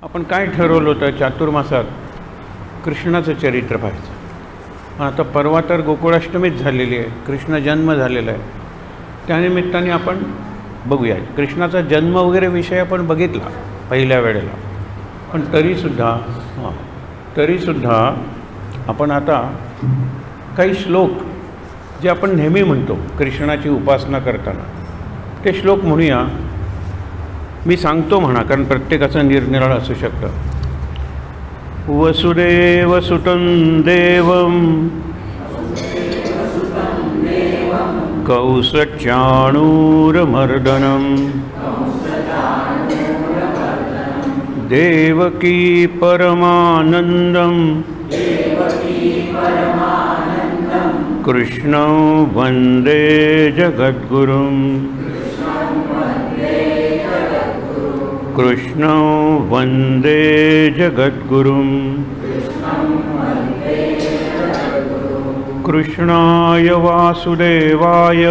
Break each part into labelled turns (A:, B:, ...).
A: आपण काय ठरवलं होतं चातुर्मासात कृष्णाचं चरित्र पाहायचं. आता परवा तर गोकुळाष्टमीच झालेली आहे, कृष्ण जन्म झालेला आहे. त्यानिमित्ताने आपण बघूया. कृष्णाचा जन्म वगैरे विषय आपण बघितला पहिल्या वेळेला, पण तरीसुद्धा आपण आता काही श्लोक जे आपण नेहमी म्हणतो कृष्णाची उपासना करताना, ते श्लोक म्हणूया. मी सांगतो म्हणा, कारण प्रत्येकाचं निरनिराळं असू शकतं. वसुदेव सुतं देवं कौसचाणूरमर्दनं देवकी परमानन्दं कृष्णं वन्दे जगद्गुरुं कृष्णं वन्दे जगद्गुरुं कृष्णाय वासुदेवाय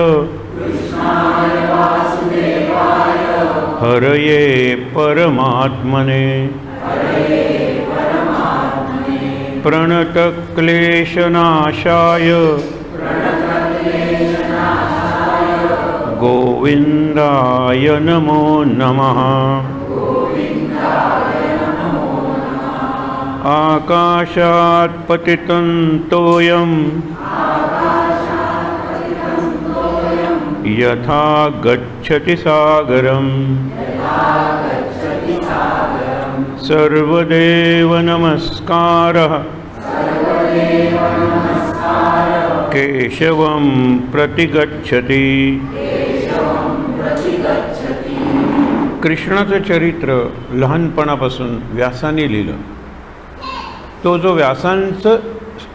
A: हरये परमात्मने प्रणतक्लेशनाशाय गोविन्दाय नमो नमः. आकाशात् पतितं तोयं यथा गच्छति सागरं सर्वदेव नमस्कारः केशवं प्रतिगच्छति. कृष्णाचं चरित्र लहानपणापासून व्यासाने लिहिलं. तो जो व्यासांचं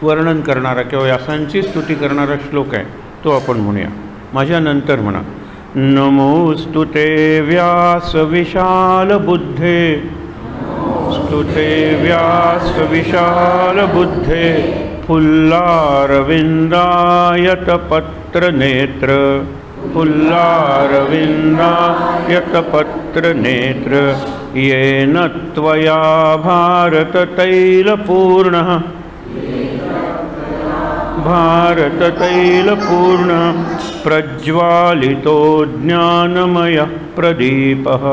A: वर्णन करणारा किंवा व्यासांची स्तुती करणारा श्लोक आहे तो आपण म्हणूया. माझ्या नंतर म्हणा. नमोस्तुते व्यास विशाल बुद्धे स्तुते व्यास विशाल बुद्धे फुल्लारविन्दायत पत्र नेत्र फुल्लारविन्दायत पत्र नेत्र येन त्वया भारत तैलपूर्णः प्रज्वालितो ज्ञानमयः प्रदीपः.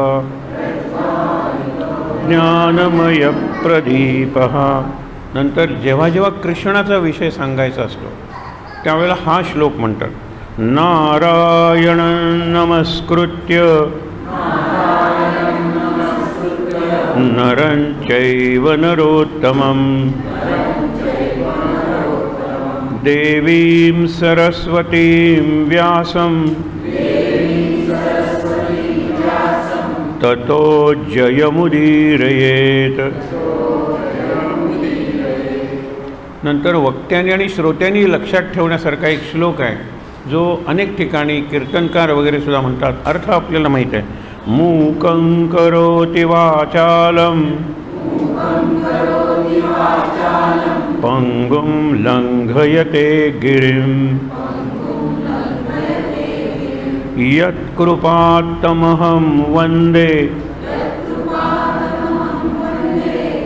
A: नंतर जेव्हा जेव्हा कृष्णाचा विषय सांगायचा असतो त्यावेळेला हा श्लोक म्हणतात. नारायणं नमस्कृत्य नरं चैव नरोत्तमं देवीं सरस्वतीं व्यासं ततो जयमुदीरयेत. नंतर वक्त्यांनी आणि श्रोत्यांनी लक्षात ठेवण्यासारखा एक श्लोक आहे जो अनेक ठिकाणी कीर्तनकार वगैरे सुद्धा म्हणतात. अर्थ आपल्याला माहीत आहे. मूकं करोति वाचालं पंगुं लंघयते गिरिं यत्कृपात्तमहं वन्दे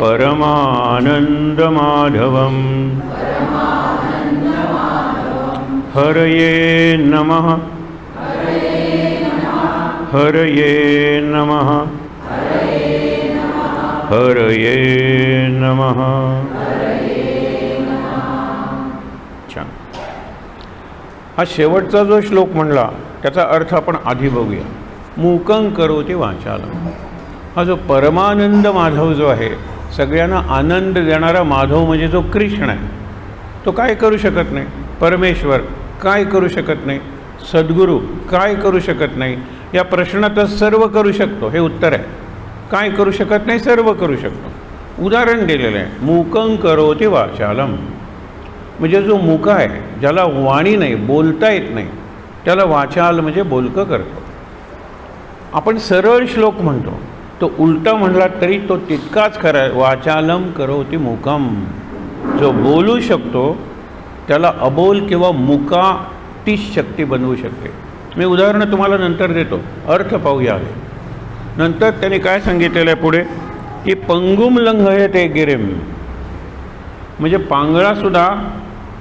A: परमानन्दमाधवं. हरये नमः हरये नमः हरये नमः. छान. हा शेवटचा जो श्लोक म्हणला त्याचा अर्थ आपण आधी बघूया. मूकं करोति वाचालं. हा जो परमानंद माधव जो आहे, सगळ्यांना आनंद देणारा माधव म्हणजे जो कृष्ण आहे, तो काय करू शकत नाही. परमेश्वर काय करू शकत नाही. सद्गुरू काय करू शकत नाही. या प्रश्नातच सर्व करू शकतो हे उत्तर आहे. काय करू शकत नाही, सर्व करू शकतो. उदाहरण दिलेलं आहे. मूकं करोति वाचालं म्हणजे जो मूक आहे, ज्याला वाणी नाही, बोलता येत नाही, त्याला वाचाल म्हणजे बोलकं करतो. आपण सरळ श्लोक म्हणतो, तो उलटा म्हणला तरी तो तितकाच खरा आहे. वाचालम करोति मूकम. जो बोलू शकतो त्याला अबोल किंवा मुका तीच शक्ती बनवू शकते. मी उदाहरण तुम्हाला नंतर देतो, अर्थ पाहूया. नंतर त्यांनी काय सांगितलेलं आहे पुढे. की पंगुम लंघयते गिरिम, म्हणजे पांगळासुद्धा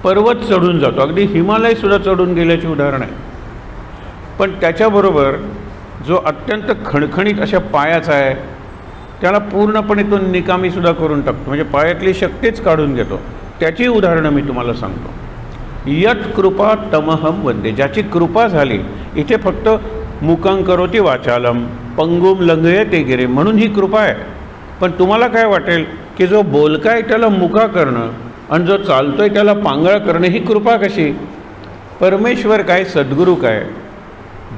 A: पर्वत चढून जातो, अगदी हिमालयसुद्धा चढून गेल्याची उदाहरण आहे. पण त्याच्याबरोबर जो अत्यंत खणखणीत अशा पायाचा आहे त्याला पूर्णपणे तो निकामीसुद्धा करून टाकतो, म्हणजे पायातली शक्तीच काढून घेतो. त्याची उदाहरणं मी तुम्हाला सांगतो. यत कृपा तमहम वंदे, ज्याची कृपा झाली. इथे फक्त मुकं करोति वाचालम, पंगुम लंघयते गिरिम म्हणून ही कृपा आहे. पण तुम्हाला काय वाटेल की जो बोलकाय त्याला मुका करणं आणि जो चालतोय त्याला पांगळ करणं ही कृपा कशी? परमेश्वर काय, सद्गुरू काय,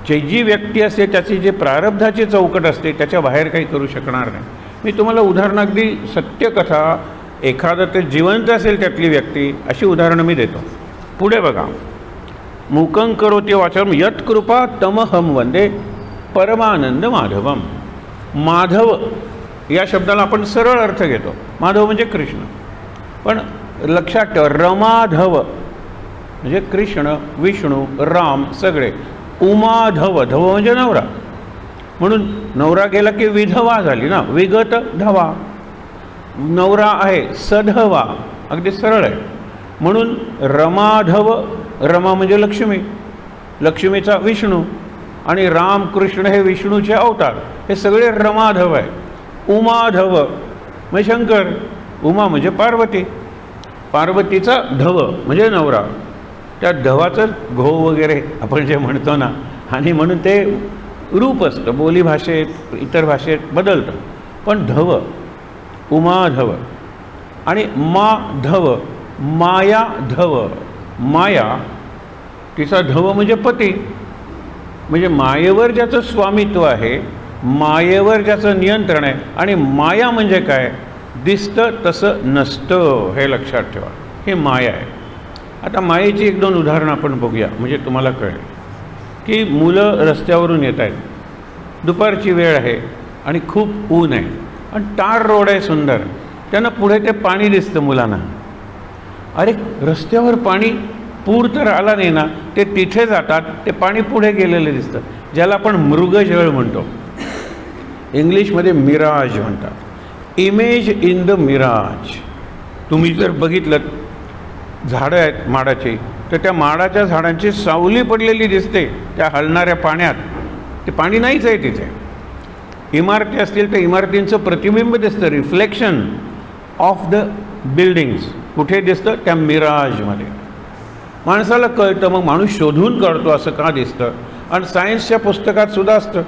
A: जी व्यक्ती असते त्याची जे प्रारब्धाची चौकट असते त्याच्या बाहेर काही करू शकणार नाही. मी तुम्हाला उदाहरणं, अगदी सत्यकथा, एखादं ते जिवंत असेल त्यातली व्यक्ती, अशी उदाहरणं मी देतो. पुढे बघा, मुकं करोति वाचालम यत कृपा तमहम वंदे परमानंद माधवम. माधव या शब्दाला आपण सरळ अर्थ घेतो, माधव म्हणजे कृष्ण. पण लक्षात ठेवा, रमाधव म्हणजे कृष्ण, विष्णू, राम सगळे. उमाधव, धव म्हणजे नवरा, म्हणून नवरा गेला की विधवा झाली ना, विगत धवा. नवरा आहे सधवा, अगदी सरळ आहे. म्हणून रमाधव, रमा म्हणजे लक्ष्मी, लक्ष्मीचा विष्णू, आणि राम कृष्ण हे विष्णूचे अवतार, हे सगळे रमाधव आहे. उमाधव म्हणजे शंकर, उमा म्हणजे पार्वती, पार्वतीचा धव म्हणजे नवरा. त्या धवाचं घो वगैरे आपण जे म्हणतो ना, आणि म्हणून ते रूप असतं, बोलीभाषेत इतर भाषेत बदलतं. पण धव, उमाधव आणि माधव, माया धव. माया तिचा धव म्हणजे पती, म्हणजे मायेवर ज्याचं स्वामित्व आहे, मायेवर ज्याचं नियंत्रण आहे. आणि माया म्हणजे काय, दिसतं तसं नसतं, हे लक्षात ठेवा, हे माया आहे. आता मायेची एक दोन उदाहरणं आपण बघूया, म्हणजे तुम्हाला कळेल की मुलं रस्त्यावरून येत आहेत, दुपारची वेळ आहे आणि खूप ऊन आहे आणि टार रोड आहे सुंदर, त्यांना पुढे ते पाणी दिसतं मुलांना. अरे रस्त्यावर पाणी, पूर तर आला नाही ना, ते तिथे जातात, ते पाणी पुढे गेलेलं दिसतं, ज्याला आपण मृगजळ म्हणतो, इंग्लिशमध्ये मिराज म्हणतात, इमेज इन द मिराज. तुम्ही जर बघितलं, झाडं आहेत माडाची, तर त्या माडाच्या झाडांची सावली पडलेली दिसते त्या हलणाऱ्या पाण्यात, ते पाणी नाहीच आहे तिथे. इमारती असतील तर इमारतींचं प्रतिबिंब दिसतं, रिफ्लेक्शन ऑफ द बिल्डिंग्स कुठे दिसतं, त्या मिराजमध्ये. माणसाला कळतं, मग माणूस शोधून काढतो असं का दिसतं. आणि सायन्सच्या पुस्तकात सुद्धा असतं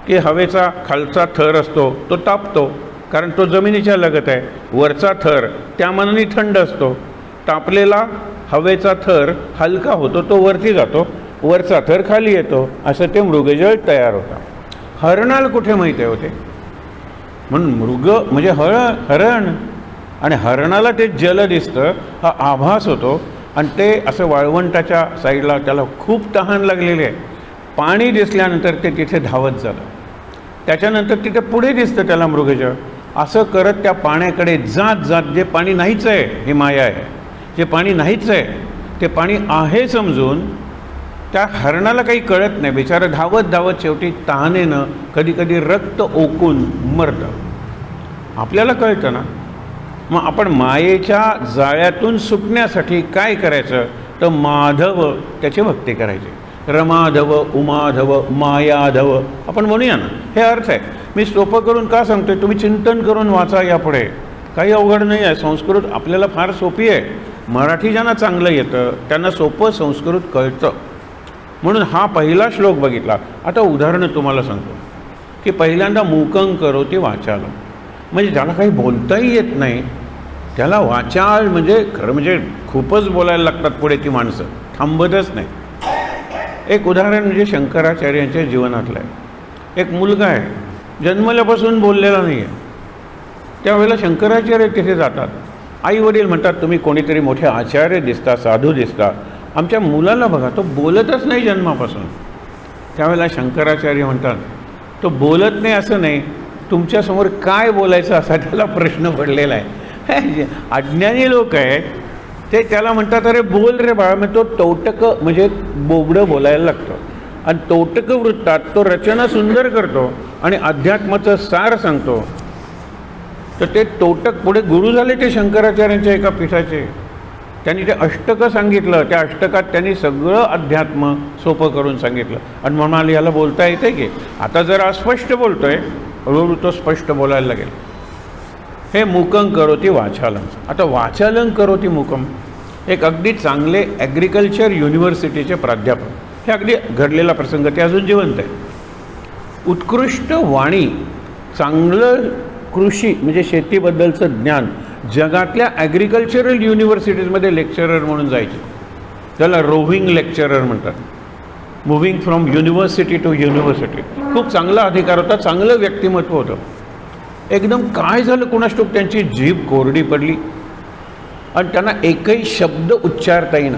A: की हवेचा खालचा थर असतो तो तापतो, कारण तो जमिनीच्या लगत आहे. वरचा थर त्या मानाने थंड असतो, तापलेला हवेचा थर हलका होतो, तो वरती जातो, वरचा थर खाली येतो, असं ते मृगजळ तयार होतं. हरणाला कुठे माहीत होते, म्हणून मृग म्हणजे हरण, आणि हरणाला ते जल दिसतं, हा आभास होतो. आणि ते असं वाळवंटाच्या साईडला त्याला खूप तहान लागलेली आहे, पाणी दिसल्यानंतर ते तिथे धावत झालं. त्याच्यानंतर तिथे पुढे दिसतं त्याला मृगजळ. असं करत त्या पाण्याकडे जात जात, जे पाणी नाहीच आहे हे माया आहे, जे पाणी नाहीच आहे ते पाणी आहे समजून त्या हरणाला काही कळत नाही, बिचारं धावत धावत शेवटी तहानेनं कधी कधी रक्त ओकून मरतं. आपल्याला कळतं ना. मग आपण मायेच्या जाळ्यातून सुटण्यासाठी काय करायचं, तर माधव त्याची भक्ती करायची. रमाधव, उमाधव, मायाधव आपण म्हणूया ना, हे अर्थ आहे. मी सोपं करून का सांगतोय, तुम्ही चिंतन करून वाचा यापुढे, काही अवघड नाही आहे. संस्कृत आपल्याला फार सोपी आहे. मराठी ज्यांना चांगलं येतं त्यांना सोपं संस्कृत कळतं, म्हणून हा पहिला श्लोक बघितला. आता उदाहरणं तुम्हाला सांगतो की पहिल्यांदा मुकं करोति वाचालम, म्हणजे ज्याला काही बोलताही येत नाही त्याला वाचाल म्हणजे खरं म्हणजे खूपच बोलायला लागतात पुढे ती माणसं, थांबतच नाही. एक उदाहरण म्हणजे शंकराचार्यांच्या जीवनातलं आहे. एक मुलगा आहे, जन्मल्यापासून बोललेला नाही आहे. त्यावेळेला शंकराचार्य तिथे जातात. आई वडील म्हणतात, तुम्ही कोणीतरी मोठे आचार्य दिसता, साधू दिसता, आमच्या मुलाला बघा, तो बोलतच नाही जन्मापासून. त्यावेळेला शंकराचार्य म्हणतात, तो बोलत नाही असं नाही, तुमच्यासमोर काय बोलायचं असा त्याला प्रश्न पडलेला आहे. अज्ञानी लोक आहेत ते त्याला म्हणतात, अरे बोल रे बाळा. मग तो तोटक म्हणजे बोबडं बोलायला लागतं, आणि तोटक वृत्तात तो रचना सुंदर करतो आणि अध्यात्माचं सार सांगतो. तर ते तोटक पुढे गुरु झाले ते शंकराचार्यांच्या एका पीठाचे. त्यांनी ते अष्टकं सांगितलं. त्या अष्टकात त्यांनी सगळं अध्यात्म सोपं करून सांगितलं आणि म्हणाले याला बोलता येते की. आता जर अस्पष्ट बोलतोय, हळूहळू तो स्पष्ट बोलायला लागेल. हे मूकं करोति वाचालं. आता वाचालं करोति मूकं, एक अगदी चांगले ॲग्रिकल्चर युनिव्हर्सिटीचे प्राध्यापक, हे अगदी घडलेला प्रसंग, ते अजून जिवंत आहे. उत्कृष्ट वाणी, चांगलं कृषी म्हणजे शेतीबद्दलचं ज्ञान जगातल्या ॲग्रिकल्चरल युनिव्हर्सिटीजमध्ये लेक्चरर म्हणून जायचे. त्याला रोव्हिंग लेक्चरर म्हणतात, moving from university to university. खूप चांगला अधिकार होता, चांगलं व्यक्तिमत्व होतं. एकदम काय झालं कुणास ठाऊक, त्यांची जीभ कोरडी पडली आणि त्यांना एकही शब्द उच्चारता येईना.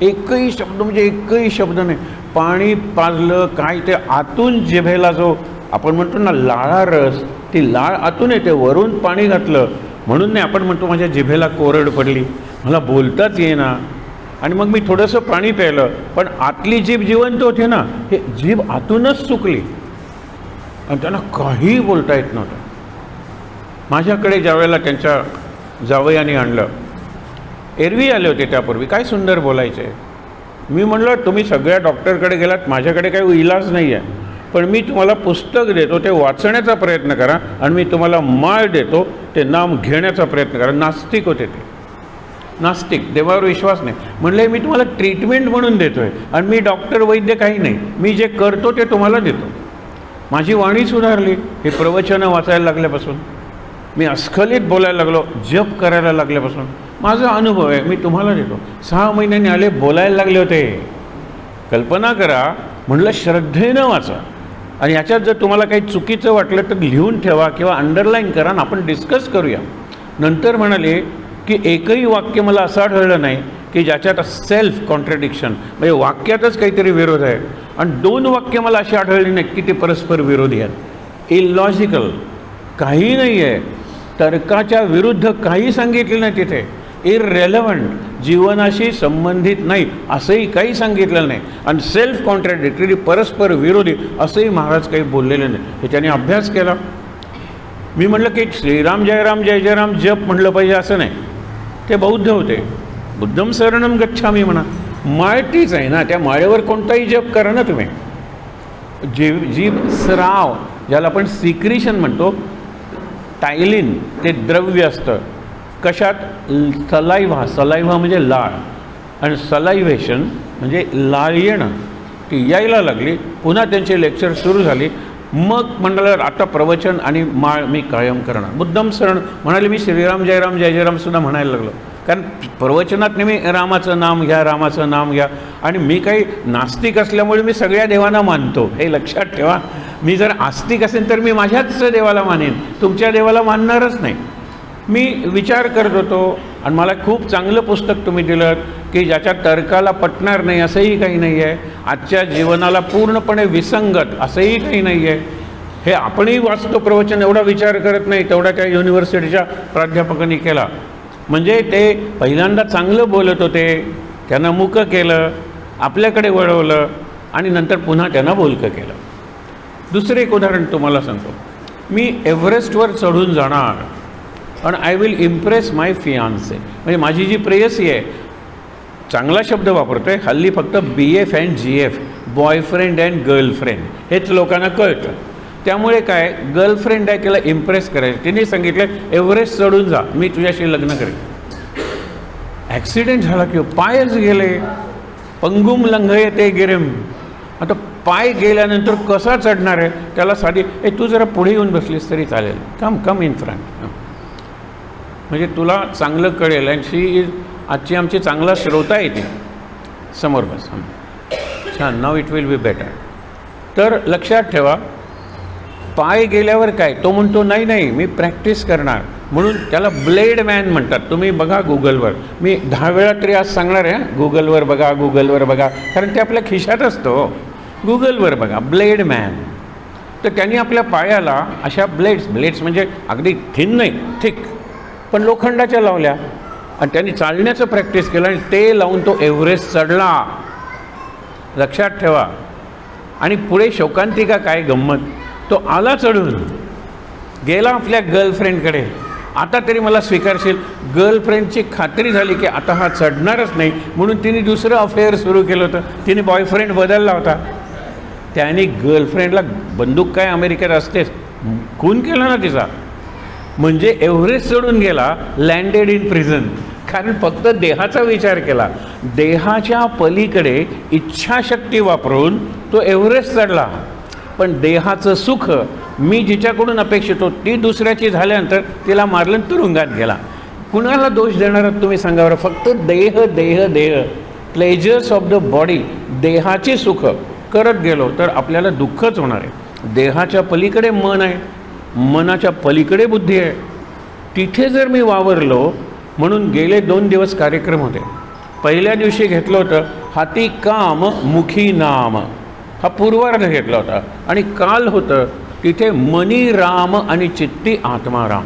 A: एकही शब्द म्हणजे एकही शब्द नाही. पाणी पाजलं काय, ते आतून जिभेला जो आपण म्हणतो ना लाळा रस, ती लाळ आतून येते, वरून पाणी घातलं म्हणून नाही. आपण म्हणतो माझ्या जिभेला कोरड पडली, मला बोलताच येईना. आणि मग मी थोडंसं पाणी प्यायलं, पण आतली जीभ जिवंत होती ना, हे जीभ आतूनच चुकली आणि त्यांना काही बोलता येत नव्हतं. माझ्याकडे ज्यावेळेला त्यांच्या जावयाने आणलं, एरवी आले होते त्यापूर्वी, काय सुंदर बोलायचे. मी म्हणलं तुम्ही सगळ्या डॉक्टरकडे गेलात, माझ्याकडे काही इलाज नाही आहे, पण मी तुम्हाला पुस्तक देतो, ते वाचण्याचा प्रयत्न करा आणि मी तुम्हाला माळ देतो, ते नाम घेण्याचा प्रयत्न करा. नास्तिक होते ते, नास्तिक, देवावर विश्वास नाही. म्हणले मी तुम्हाला ट्रीटमेंट म्हणून देतो आहे आणि मी डॉक्टर वैद्य काही नाही, मी जे करतो ते तुम्हाला देतो. माझी वाणी सुधारली हे प्रवचनं वाचायला लागल्यापासून, मी अस्खलित बोलायला लागलो, जप करायला लागल्यापासून. माझा अनुभव आहे, मी तुम्हाला देतो. 6 महिन्यांनी आले, बोलायला लागले होते. कल्पना करा. म्हटलं श्रद्धेनं वाचा आणि याच्यात जर तुम्हाला काही चुकीचं वाटलं तर लिहून ठेवा किंवा अंडरलाईन करा आणि आपण डिस्कस करूया. नंतर म्हणाले की एकही वाक्य मला असं आढळलं नाही की ज्याच्यात सेल्फ कॉन्ट्रडिक्शन म्हणजे वाक्यातच काहीतरी विरोध आहे, आणि 2 वाक्य मला अशी आढळली नाही की ते परस्पर विरोधी आहेत. इलॉजिकल काही नाही आहे, तर्काच्या विरुद्ध काही सांगितलं नाही तिथे. इररेलेव्हंट, जीवनाशी संबंधित नाही असंही काही सांगितलेलं नाही. आणि सेल्फ कॉन्ट्रॅडिक्टरी, परस्पर विरोधी असंही महाराज काही बोललेले नाही. हे त्यांनी अभ्यास केला. मी म्हटलं की श्रीराम जय राम जय जय राम जप म्हटलं पाहिजे असं नाही. ते बौद्ध होते, बुद्धम शरणम गच्छामी म्हणा, माळ तीच आहे ना, त्या माळेवर कोणताही जप करा ना तुम्ही. जीभ स्राव, ज्याला आपण सिक्रिशन म्हणतो, टायलिन ते द्रव्य असतं कशात, सलाइव्हा. सलाइव्हा म्हणजे लाळ आणि सलाइव्हेशन म्हणजे लाळ येणं. ती यायला लागली. पुन्हा त्यांचे लेक्चर सुरू झाली. मग म्हणालं आता प्रवचन आणि माळ मी कायम करणार. बुद्धम शरण म्हणाले, मी श्रीराम जय राम जय जय राम सुद्धा म्हणायला लागलो, कारण प्रवचनात नेहमी रामाचं नाम घ्या, रामाचं नाम घ्या. आणि मी काही नास्तिक असल्यामुळे मी सगळ्या देवांना मानतो, हे लक्षात ठेवा. मी जर आस्तिक असेल तर मी माझ्याच देवाला मानेन, तुमच्या देवाला मानणारच नाही. मी विचार करत होतो आणि मला खूप चांगलं पुस्तक तुम्ही दिलं की ज्याच्या तर्काला पटणार नाही असंही काही नाही आहे, आजच्या जीवनाला पूर्णपणे विसंगत असंही काही नाही आहे. हे आपणही वाचतो प्रवचन, एवढा विचार करत नाही तेवढा त्या युनिव्हर्सिटीच्या प्राध्यापकांनी केला. म्हणजे ते पहिल्यांदा चांगलं बोलत होते, त्यांना मूक केलं, आपल्याकडे वळवलं आणि नंतर पुन्हा त्यांना बोलकं केलं. दुसरं एक उदाहरण तुम्हाला सांगतो. मी एव्हरेस्टवर चढून जाणार आणि I will impress my fiancée, म्हणजे माझी जी प्रेयसी आहे, चांगला शब्द वापरतो आहे हल्ली, फक्त BF and GF, boyfriend and girlfriend, हेच लोकांना कळतं. त्यामुळे काय, गर्लफ्रेंड आहे तिला इम्प्रेस करायचं. तिने सांगितलं एव्हरेस्ट चढून जा, मी तुझ्याशी लग्न करेन. ॲक्सिडेंट झाला की पायच गेले, पंगुम लंघयते गिरिम. आता पाय गेल्यानंतर कसा चढणार आहे, त्याला साधी तू जरा पुढे येऊन बसलीस तरी चालेल, कम इन फ्रंट, म्हणजे तुला चांगलं कळेल. आणि शी आजची आमची चांगला श्रोता आहे ती, समोर बस, छान, now it will be better. तर लक्षात ठेवा, पाय गेल्यावर काय, तो म्हणतो नाही नाही मी प्रॅक्टिस करणार, म्हणून त्याला ब्लेड मॅन म्हणतात. तुम्ही बघा गुगलवर, मी 10 वेळा तरी आज सांगणार आहे, गुगलवर बघा, गुगलवर बघा, कारण ते आपल्या खिशात असतो. गुगलवर बघा ब्लेड मॅन. तर त्यांनी आपल्या पायाला अशा ब्लेड्स म्हणजे अगदी थिन नाही, थिक, पण लोखंडाच्या लावल्या आणि त्यांनी चालण्याचं प्रॅक्टिस केलं आणि ते लावून तो एव्हरेस्ट चढला. लक्षात ठेवा. आणि पुढे शोकांतिका काय गंमत, तो आला चढून गेला आपल्या गर्लफ्रेंडकडे, आता तरी मला स्वीकारशील. गर्लफ्रेंडची खात्री झाली की आता हा चढणारच नाही, म्हणून तिने दुसरं अफेअर सुरू केलं होतं. तिने बॉयफ्रेंड बदलला होता. त्याने गर्लफ्रेंडला बंदूक काय अमेरिकेत असतेच, खून केला ना तिचा. म्हणजे एव्हरेस्ट चढून गेला, लँडेड इन प्रिझन. कारण फक्त देहाचा विचार केला. देहाच्या पलीकडे इच्छाशक्ती वापरून तो एव्हरेस्ट चढला. पण देहाचं सुख मी जिच्याकडून अपेक्षित होतो ती दुसऱ्याची झाल्यानंतर तिला मारलं, तुरुंगात गेला. कुणाला दोष देणार आहात तुम्ही सांगा बरं? फक्त देह देह देह, प्लेजर्स ऑफ द बॉडी, देहाची सुख करत गेलो तर आपल्याला दुःखच होणार आहे. देहाच्या पलीकडे मन आहे, मनाच्या पलीकडे बुद्धी आहे. तिथे जर मी वावरलो, म्हणून गेले 2 दिवस कार्यक्रम होते. पहिल्या दिवशी घेतलं होतं हाती काम मुखी नाम, हा पूर्वार्ध घेतला होता. आणि काल होतं तिथे मनी राम आणि चित्ती आत्माराम.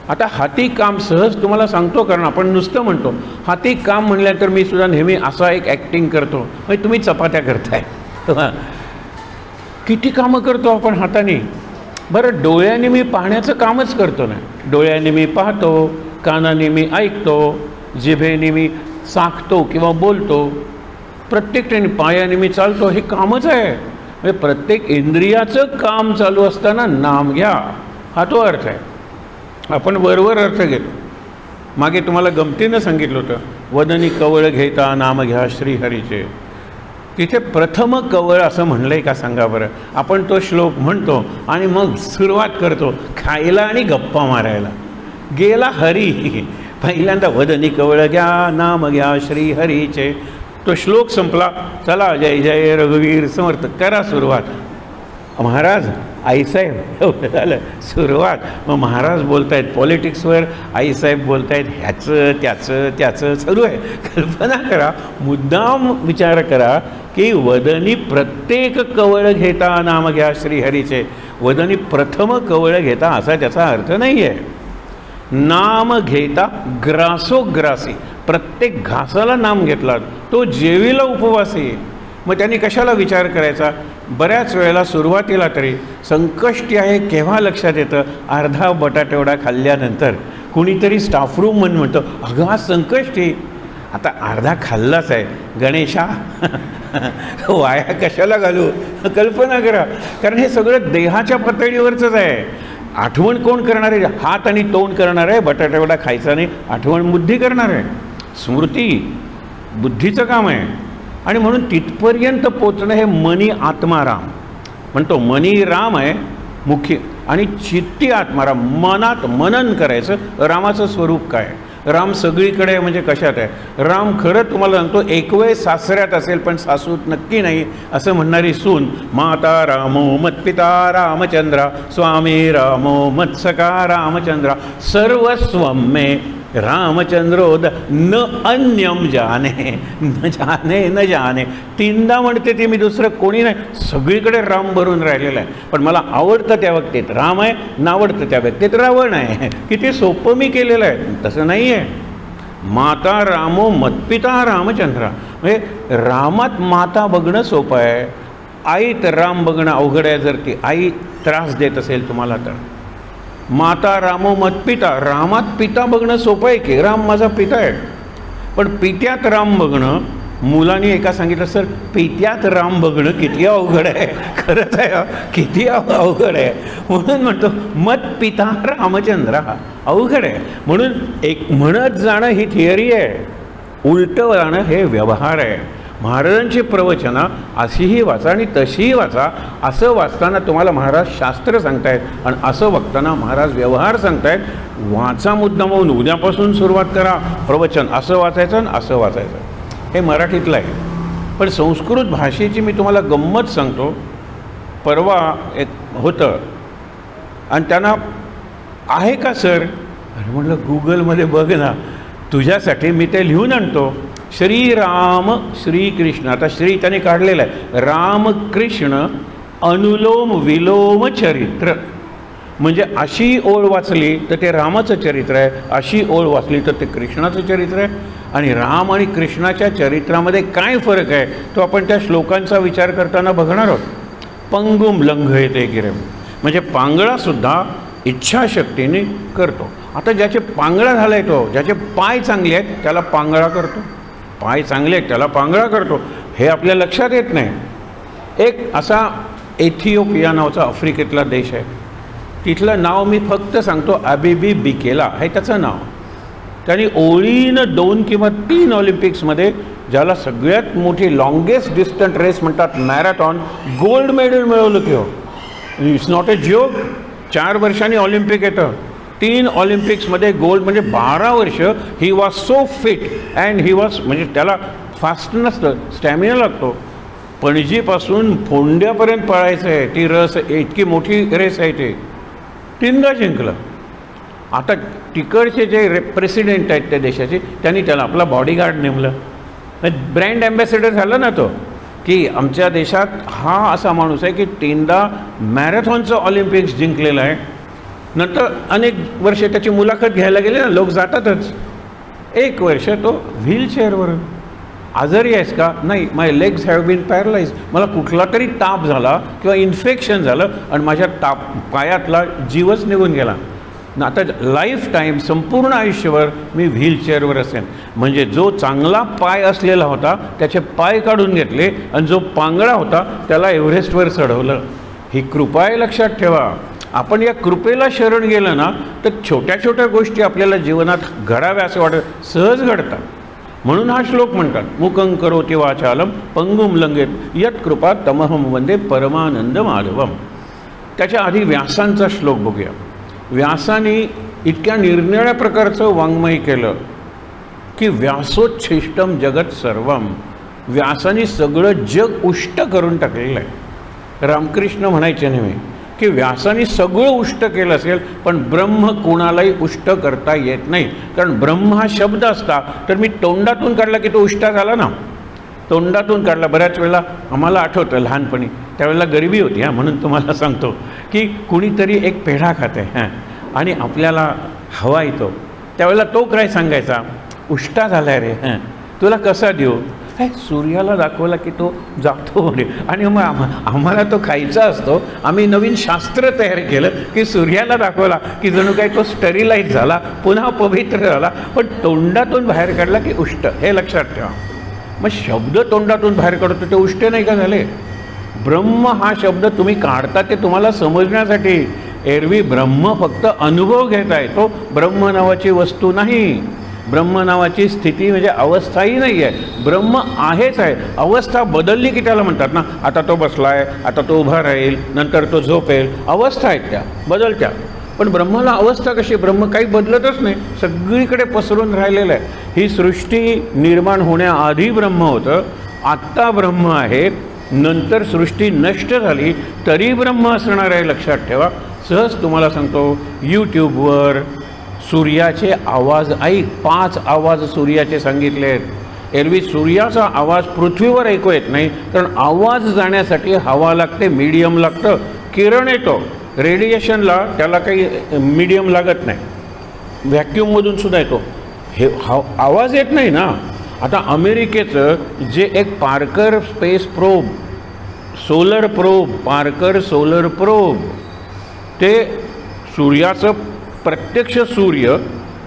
A: आता हाती काम सहज तुम्हाला सांगतो, कारण आपण नुसतं म्हणतो हाती काम म्हणल्यानंतर मी सुद्धा नेहमी असा एक ॲक्टिंग करतो, म्हणजे तुम्ही चपात्या करताय. किती कामं करतो आपण हाताने. बरं, डोळ्याने मी पाहण्याचं कामच करतो ना. डोळ्याने मी पाहतो, कानाने मी ऐकतो, जिभेने मी चाखतो किंवा बोलतो, प्रत्येक ठिकाणी पायाने मी चालतो. हे कामच आहे. म्हणजे प्रत्येक इंद्रियाचं काम चालू असताना नाम घ्या, हा तो अर्थ आहे. आपण वरवर अर्थ घेतो. मागे तुम्हाला गमतीनं सांगितलं होतं, वदनी कवळ घेता नाम घ्या श्रीहरीचे. तिथे प्रथम कवळ असं म्हणलं आहे का सांगा बरं? आपण तो श्लोक म्हणतो आणि मग सुरुवात करतो खायला आणि गप्पा मारायला. गेला हरी, पहिल्यांदा वदनी कवळ घ्या नाम घ्या श्रीहरीचे. तो श्लोक संपला, चला जय जय रघुवीर समर्थ, करा सुरुवात. महाराज आईसाहेब झालं सुरुवात. मग महाराज बोलत आहेत पॉलिटिक्सवर, आईसाहेब बोलत आहेत ह्याचं त्याचं चालू आहे. कल्पना करा, मुद्दाम विचार करा की वदनी प्रत्येक कवळ घेता नाम घ्या श्रीहरीचे. वदनी प्रथम कवळ घेता असा त्याचा अर्थ नाही आहे. नाम घेता ग्रासोग्रासी, प्रत्येक घासाला नाम घेतला, तो जेवीला उपवासी. मग त्यांनी कशाला विचार करायचा? बऱ्याच वेळेला सुरुवातीला तरी संकष्टी आहे केव्हा लक्षात येतं? अर्धा बटाटेवडा खाल्ल्यानंतर. कुणीतरी स्टाफरूम म्हणतं अगं आज संकष्टी. आता अर्धा खाल्लाच आहे, गणेशा वाया कशाला घालू? कल्पना करा, कारण हे सगळं देहाच्या पातळीवरचंच आहे. आठवण कोण करणार आहे? हात आणि तोंड करणार आहे. बटाटेवडा खायचा नाही, आठवण बुद्धी करणार आहे. स्मृती बुद्धीचं काम आहे. आणि म्हणून तिथपर्यंत पोचणं हे मनी आत्माराम म्हणतो. मनी राम आहे मुख्य, आणि चित्ती आत्माराम, मनात मनन करायचं. रामाचं स्वरूप काय? राम सगळीकडे आहे. म्हणजे कशात आहे? राम खरं तुम्हाला सांगतो एकवेळ सासऱ्यात असेल पण सासूत नक्की नाही असं म्हणणारी सून. माता रामो मत्पिता रामचंद्रा, स्वामी रामो मत्सका रामचंद्रा, सर्वस्वं मे रामचंद्रोद न अन्यम जाने, न जाने न जाने. 3दा म्हणते ती, मी दुसरं कोणी नाही. सगळीकडे राम भरून राहिलेला आहे. पण मला आवडतं त्या व्यक्तीत राम आहे, नावडतं त्या व्यक्तीत रावण आहे. किती सोपं मी केलेलं आहे. तसं नाही आहे. माता रामो मत्पिता रामचंद्रा, म्हणजे रामात माता बघणं सोपं आहे, आईत राम बघणं अवघड आहे. जर ती आई त्रास देत असेल तुम्हाला तर. माता रामो मतपिता, रामात पिता बघणं सोपं आहे की राम माझा पिता आहे. पण पित्यात राम बघणं, मुलांनी एका सांगितलं सर पित्यात राम बघणं किती अवघड आहे. खरंच आहे, किती अवघड आहे. म्हणून म्हणतो मतपिता रामचंद्र, हा अवघड आहे. म्हणून एक म्हणत जाणं ही थिअरी आहे, उलटं जाणं हे व्यवहार आहे. महाराजांची प्रवचनं अशीही वाचा आणि तशीही वाचा. असं वाचताना तुम्हाला महाराज शास्त्र सांगतायत आणि असं वागताना महाराज व्यवहार सांगतायत. वाचा मुद्दाम म्हणून उद्यापासून सुरुवात करा प्रवचन, असं वाचायचं आणि असं वाचायचं. हे मराठीतलं आहे. पण संस्कृत भाषेची मी तुम्हाला गंमत सांगतो. परवा एक होतं आणि त्यांना आहे का सर? अरे म्हटलं गुगलमध्ये बघ ना, तुझ्यासाठी मी ते लिहून आणतो. श्रीराम श्रीकृष्ण, आता श्री त्याने काढलेलं आहे, रामकृष्ण अनुलोम विलोम चरित्र. म्हणजे अशी ओळ वाचली तर ते रामाचं चरित्र आहे, अशी ओळ वाचली तर ते कृष्णाचं चरित्र आहे. आणि राम आणि कृष्णाच्या चरित्रामध्ये काय फरक आहे तो आपण त्या श्लोकांचा विचार करताना बघणार आहोत. पंगुम लंघयते गिरम, म्हणजे पांगळासुद्धा इच्छाशक्तीने करतो. आता ज्याचे पांगळा झाला आहे तो, ज्याचे पाय चांगले आहेत त्याला पांगळा करतो, पाय चांगले आहेत त्याला पांगळा करतो. हे आपल्या लक्षात येत नाही. एक असा एथिओपिया नावाचा आफ्रिकेतला देश आहे. तिथलं नाव मी फक्त सांगतो, अबेबी बिकेला आहे त्याचं नाव. त्यांनी ओळीनं 2 किंवा 3 ऑलिम्पिक्समध्ये, ज्याला सगळ्यात मोठी लॉंगेस्ट डिस्टन्स रेस म्हणतात मॅरेथॉन, गोल्ड मेडल मिळवलं की हो. It's not a joke. 4 वर्षांनी ऑलिम्पिक येतं. 3 ऑलिम्पिक्समध्ये गोल्ड, म्हणजे 12 वर्ष. He was so fit and he was, म्हणजे त्याला फास्ट नसतं, स्टॅमिना लागतो. पणजीपासून फोंड्यापर्यंत पळायचं आहे. ती रस इतकी मोठी रेस आहे. ते 3दा जिंकलं. आता तिकडचे जे प्रेसिडेंट आहेत त्या देशाचे, त्यांनी त्याला आपला बॉडीगार्ड नेमलं. ब्रँड ॲम्बॅसेडर झाला ना तो, की आमच्या देशात हा असा माणूस आहे की 3दा मॅरेथॉनचं ऑलिम्पिक्स जिंकलेलं आहे. नंतर अनेक वर्ष त्याची मुलाखत घ्यायला गेले ना, लोक जातातच. 1 वर्ष तो व्हीलचेअरवर. आजारी आहेस का? नाही, माय लेग्स हॅव बीन पॅरलाइज. मला कुठला तरी ताप झाला किंवा इन्फेक्शन झालं आणि माझ्या पायातला जीवच निघून गेला. आता लाईफ टाईम, संपूर्ण आयुष्यभर मी व्हीलचेअरवर असेन. म्हणजे जो चांगला पाय असलेला होता त्याचे पाय काढून घेतले आणि जो पांगळा होता त्याला एव्हरेस्टवर चढवलं. ही कृपा आहे, लक्षात ठेवा. आपण या कृपेला शरण गेलं ना तर छोट्या छोट्या गोष्टी आपल्याला जीवनात घडाव्या असं वाटतं, सहज घडतात. म्हणून हा श्लोक म्हणतात, मुकं करोति वाचालम पंगुम लंघेत यत् कृपा तमहम वंदे परमानंद माधवम. त्याच्या आधी व्यासांचा श्लोक बघूया. व्यासाने इतक्या निरनिराळ्या प्रकारचं वाङ्मय केलं की व्यासोच्छिष्टम जगत सर्वम. व्यासाने सगळं जग उष्ट करून टाकलेलं आहे. रामकृष्ण म्हणायचे नेहमी की व्यासाने सगळं उष्ट केलं असेल, पण ब्रह्म कोणालाही उष्ट करता येत नाही. कारण ब्रह्म हा शब्द असता तर मी तोंडातून काढला की तो उष्टा झाला ना. तोंडातून काढला. बऱ्याच वेळेला आम्हाला आठवतं लहानपणी, त्यावेळेला गरिबी होती हां, म्हणून तुम्हाला सांगतो की कुणीतरी एक पेढा खाते हां आणि आपल्याला हवा येतो, त्यावेळेला तो काय सांगायचा, उष्टा झाला रे हां, तुला कसा देऊ? सूर्याला दाखवला की तो जातो म्हणे. आणि मग आम्हाला तो खायचा असतो. आम्ही नवीन शास्त्र तयार केलं की सूर्याला दाखवला की जणू काही तो स्टरिलाइज झाला, पुन्हा पवित्र झाला, पण तोंडातून बाहेर काढला की उष्ट. हे लक्षात ठेवा. मग शब्द तोंडातून बाहेर काढतो ते उष्ट नाही का झाले? ब्रह्म हा शब्द तुम्ही काढता ते तुम्हाला समजण्यासाठी. एरवी ब्रह्म फक्त अनुभव घेता येतो. ब्रह्म नावाची वस्तू नाही, ब्रह्म नावाची स्थिती म्हणजे अवस्थाही नाही आहे. ब्रह्म आहेच आहे. अवस्था बदलली की त्याला म्हणतात ना, आता तो बसलाय, आता तो उभा राहील, नंतर तो झोपेल. अवस्था आहेत त्या बदलत्या. पण ब्रह्माला अवस्था कशी? ब्रह्म काही बदलतच नाही, सगळीकडे पसरून राहिलेलं आहे. ही सृष्टी निर्माण होण्याआधी ब्रह्म होतं, आत्ता ब्रह्म आहे, नंतर सृष्टी नष्ट झाली तरी ब्रह्म असणार आहे. लक्षात ठेवा. सहज तुम्हाला सांगतो, यूट्यूबवर सूर्याचे आवाज ऐक. 5 आवाज सूर्याचे सांगितले आहेत. एरवी सूर्याचा आवाज पृथ्वीवर ऐकू येत नाही, कारण आवाज जाण्यासाठी हवा लागते, मीडियम लागतं. किरण येतो रेडिएशनला, त्याला काही मीडियम लागत नाही. व्हॅक्यूममधून सुद्धा येतो. हे आवाज येत नाही ना. आता अमेरिकेचं जे एक Parker space probe, solar probe, Parker solar probe, ते सूर्याचं प्रत्यक्ष सूर्य,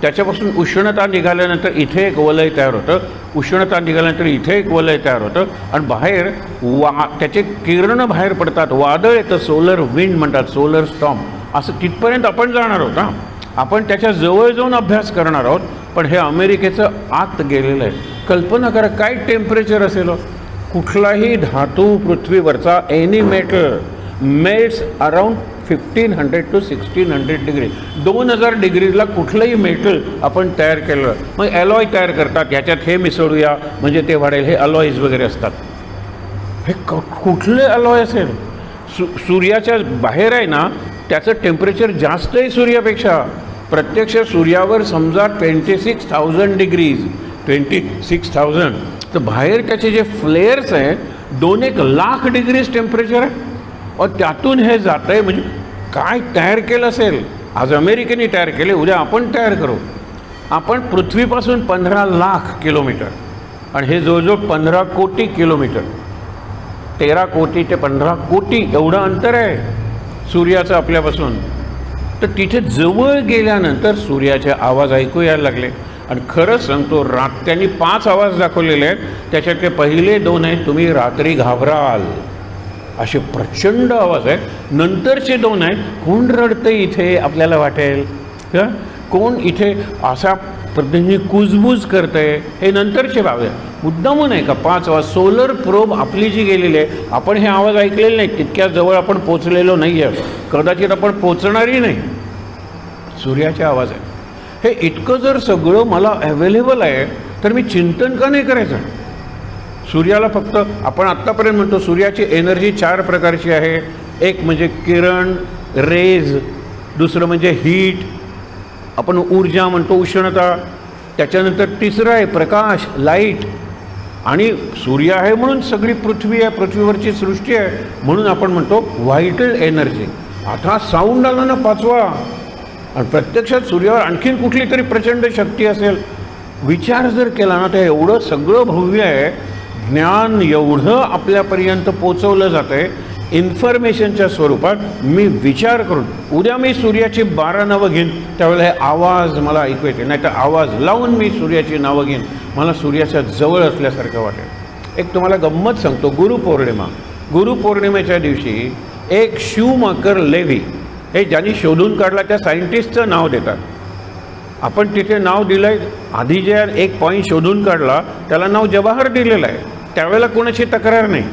A: त्याच्यापासून उष्णता निघाल्यानंतर इथे एक वलय तयार होतं, उष्णता निघाल्यानंतर इथे एक वलय तयार होतं आणि बाहेर त्याचे किरण बाहेर पडतात, वादळ येतं, सोलर विंड म्हणतात, सोलर स्टॉर्म. असं तिथपर्यंत आपण जाणार आहोत हां. आपण त्याच्या जवळ जाऊन अभ्यास करणार आहोत. पण हे अमेरिकेचं आत गेलेलं आहे. कल्पना करा काय टेम्परेचर असेल. कुठलाही धातू पृथ्वीवरचा, any metal melts around 1500 to 1600 degree. 2000 डिग्रीजला कुठलंही मेटल आपण तयार केलं. मग ॲलॉय तयार करतात, ह्याच्यात हे मिसळूया म्हणजे ते वाढेल, हे अलॉईज वगैरे असतात. हे कुठले अलॉय असेल? सूर्याच्या बाहेर आहे ना, त्याचं टेम्परेचर जास्त आहे सूर्यापेक्षा. प्रत्यक्ष सूर्यावर समजा 26,000 डिग्रीज, 26,000, तर बाहेर त्याचे जे फ्लेअर्स आहेत 2-1 लाख डिग्रीज टेम्परेचर आहे. और त्यातून हे जात आहे. म्हणजे काय तयार केलं असेल? आज अमेरिकेने तयार केले, उद्या आपण तयार करू. आपण पृथ्वीपासून 15 लाख किलोमीटर आणि हे जवळजवळ 15 कोटी किलोमीटर, 13 कोटी ते 15 कोटी एवढं अंतर आहे सूर्याचं आपल्यापासून. तर तिथे जवळ गेल्यानंतर सूर्याचे आवाज ऐकू यायला लागले. आणि खरंच सांगतो, त्यांनी 5 आवाज दाखवलेले आहेत, त्याच्यातले पहिले 2 आहेत तुम्ही रात्री घाबराल असे प्रचंड आवाज आहेत. नंतरचे 2 आहेत कोण रडतं इथे आपल्याला वाटेल का, कोण इथे असा पद्धतीने कुजबूज करतंय, हे नंतरचे भाव आहे. मुद्दामून आहे का 5 आवाज. सोलर प्रोब आपली जी गेलेली आहे, आपण हे आवाज ऐकलेले नाही, तितक्या जवळ आपण पोचलेलो नाही आहे, कदाचित आपण पोचणारही नाही. सूर्याचे आवाज आहे. हे इतकं जर सगळं मला अवेलेबल आहे तर मी चिंतन का नाही करायचं. सूर्याला फक्त आपण आत्तापर्यंत म्हणतो सूर्याची एनर्जी 4 प्रकारची आहे. एक म्हणजे किरण, रेज, दुसरं म्हणजे हीट, आपण ऊर्जा म्हणतो, उष्णता. त्याच्यानंतर तिसरं आहे प्रकाश, लाईट. आणि सूर्य आहे म्हणून सगळी पृथ्वी आहे, पृथ्वीवरची सृष्टी आहे, म्हणून आपण म्हणतो व्हायटल एनर्जी. आता साऊंड आला ना 5वा, आणि प्रत्यक्षात सूर्यावर आणखीन कुठली तरी प्रचंड शक्ती असेल. विचार जर केला ना तर एवढं सगळं भव्य आहे. ज्ञान एवढं आपल्यापर्यंत पोचवलं जातं आहे इन्फॉर्मेशनच्या स्वरूपात. मी विचार करून उद्या मी सूर्याची 12 नावं घेईन, त्यावेळेला हे आवाज मला ऐकू येते. नाही तर आवाज लावून मी सूर्याची नावं घेईन, मला सूर्याच्या जवळ असल्यासारखं वाटेल. एक तुम्हाला गंमत सांगतो. गुरुपौर्णिमेच्या दिवशी एक शूमाकर लेव्ही, हे ज्यांनी शोधून काढला त्या सायंटिस्टचं नाव देतात. आपण तिथे नाव दिलं आहे. आधी जे एक पॉईंट शोधून काढला त्याला नाव जवाहर दिलेलं आहे. त्यावेळेला कोणाची तक्रार नाही.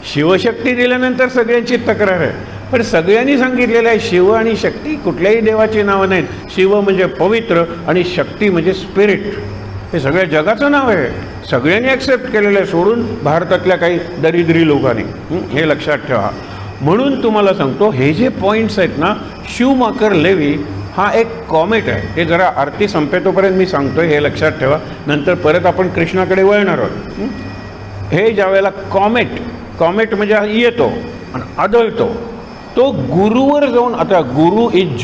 A: शिवशक्ती दिल्यानंतर सगळ्यांची तक्रार आहे. पण सगळ्यांनी सांगितलेलं आहे शिव आणि शक्ती कुठल्याही देवाची नावं नाहीत. शिव म्हणजे पवित्र आणि शक्ती म्हणजे स्पिरिट. हे सगळ्या जगाचं नाव आहे. सगळ्यांनी ॲक्सेप्ट केलेलं आहे, सोडून भारतातल्या काही दरिद्री लोकांनी. हे लक्षात ठेवा. म्हणून तुम्हाला सांगतो, हे जे पॉईंट्स आहेत ना, शूमाकर लेव्ही हा एक कॉमेट आहे. हे जरा आरती संपेतोपर्यंत मी सांगतोय, हे लक्षात ठेवा. नंतर परत आपण कृष्णाकडे वळणार आहोत. हे ज्यावेळेला कॉमेट म्हणजे येतो आणि आदळतो, तो गुरुवर जाऊन, आता गुरु इज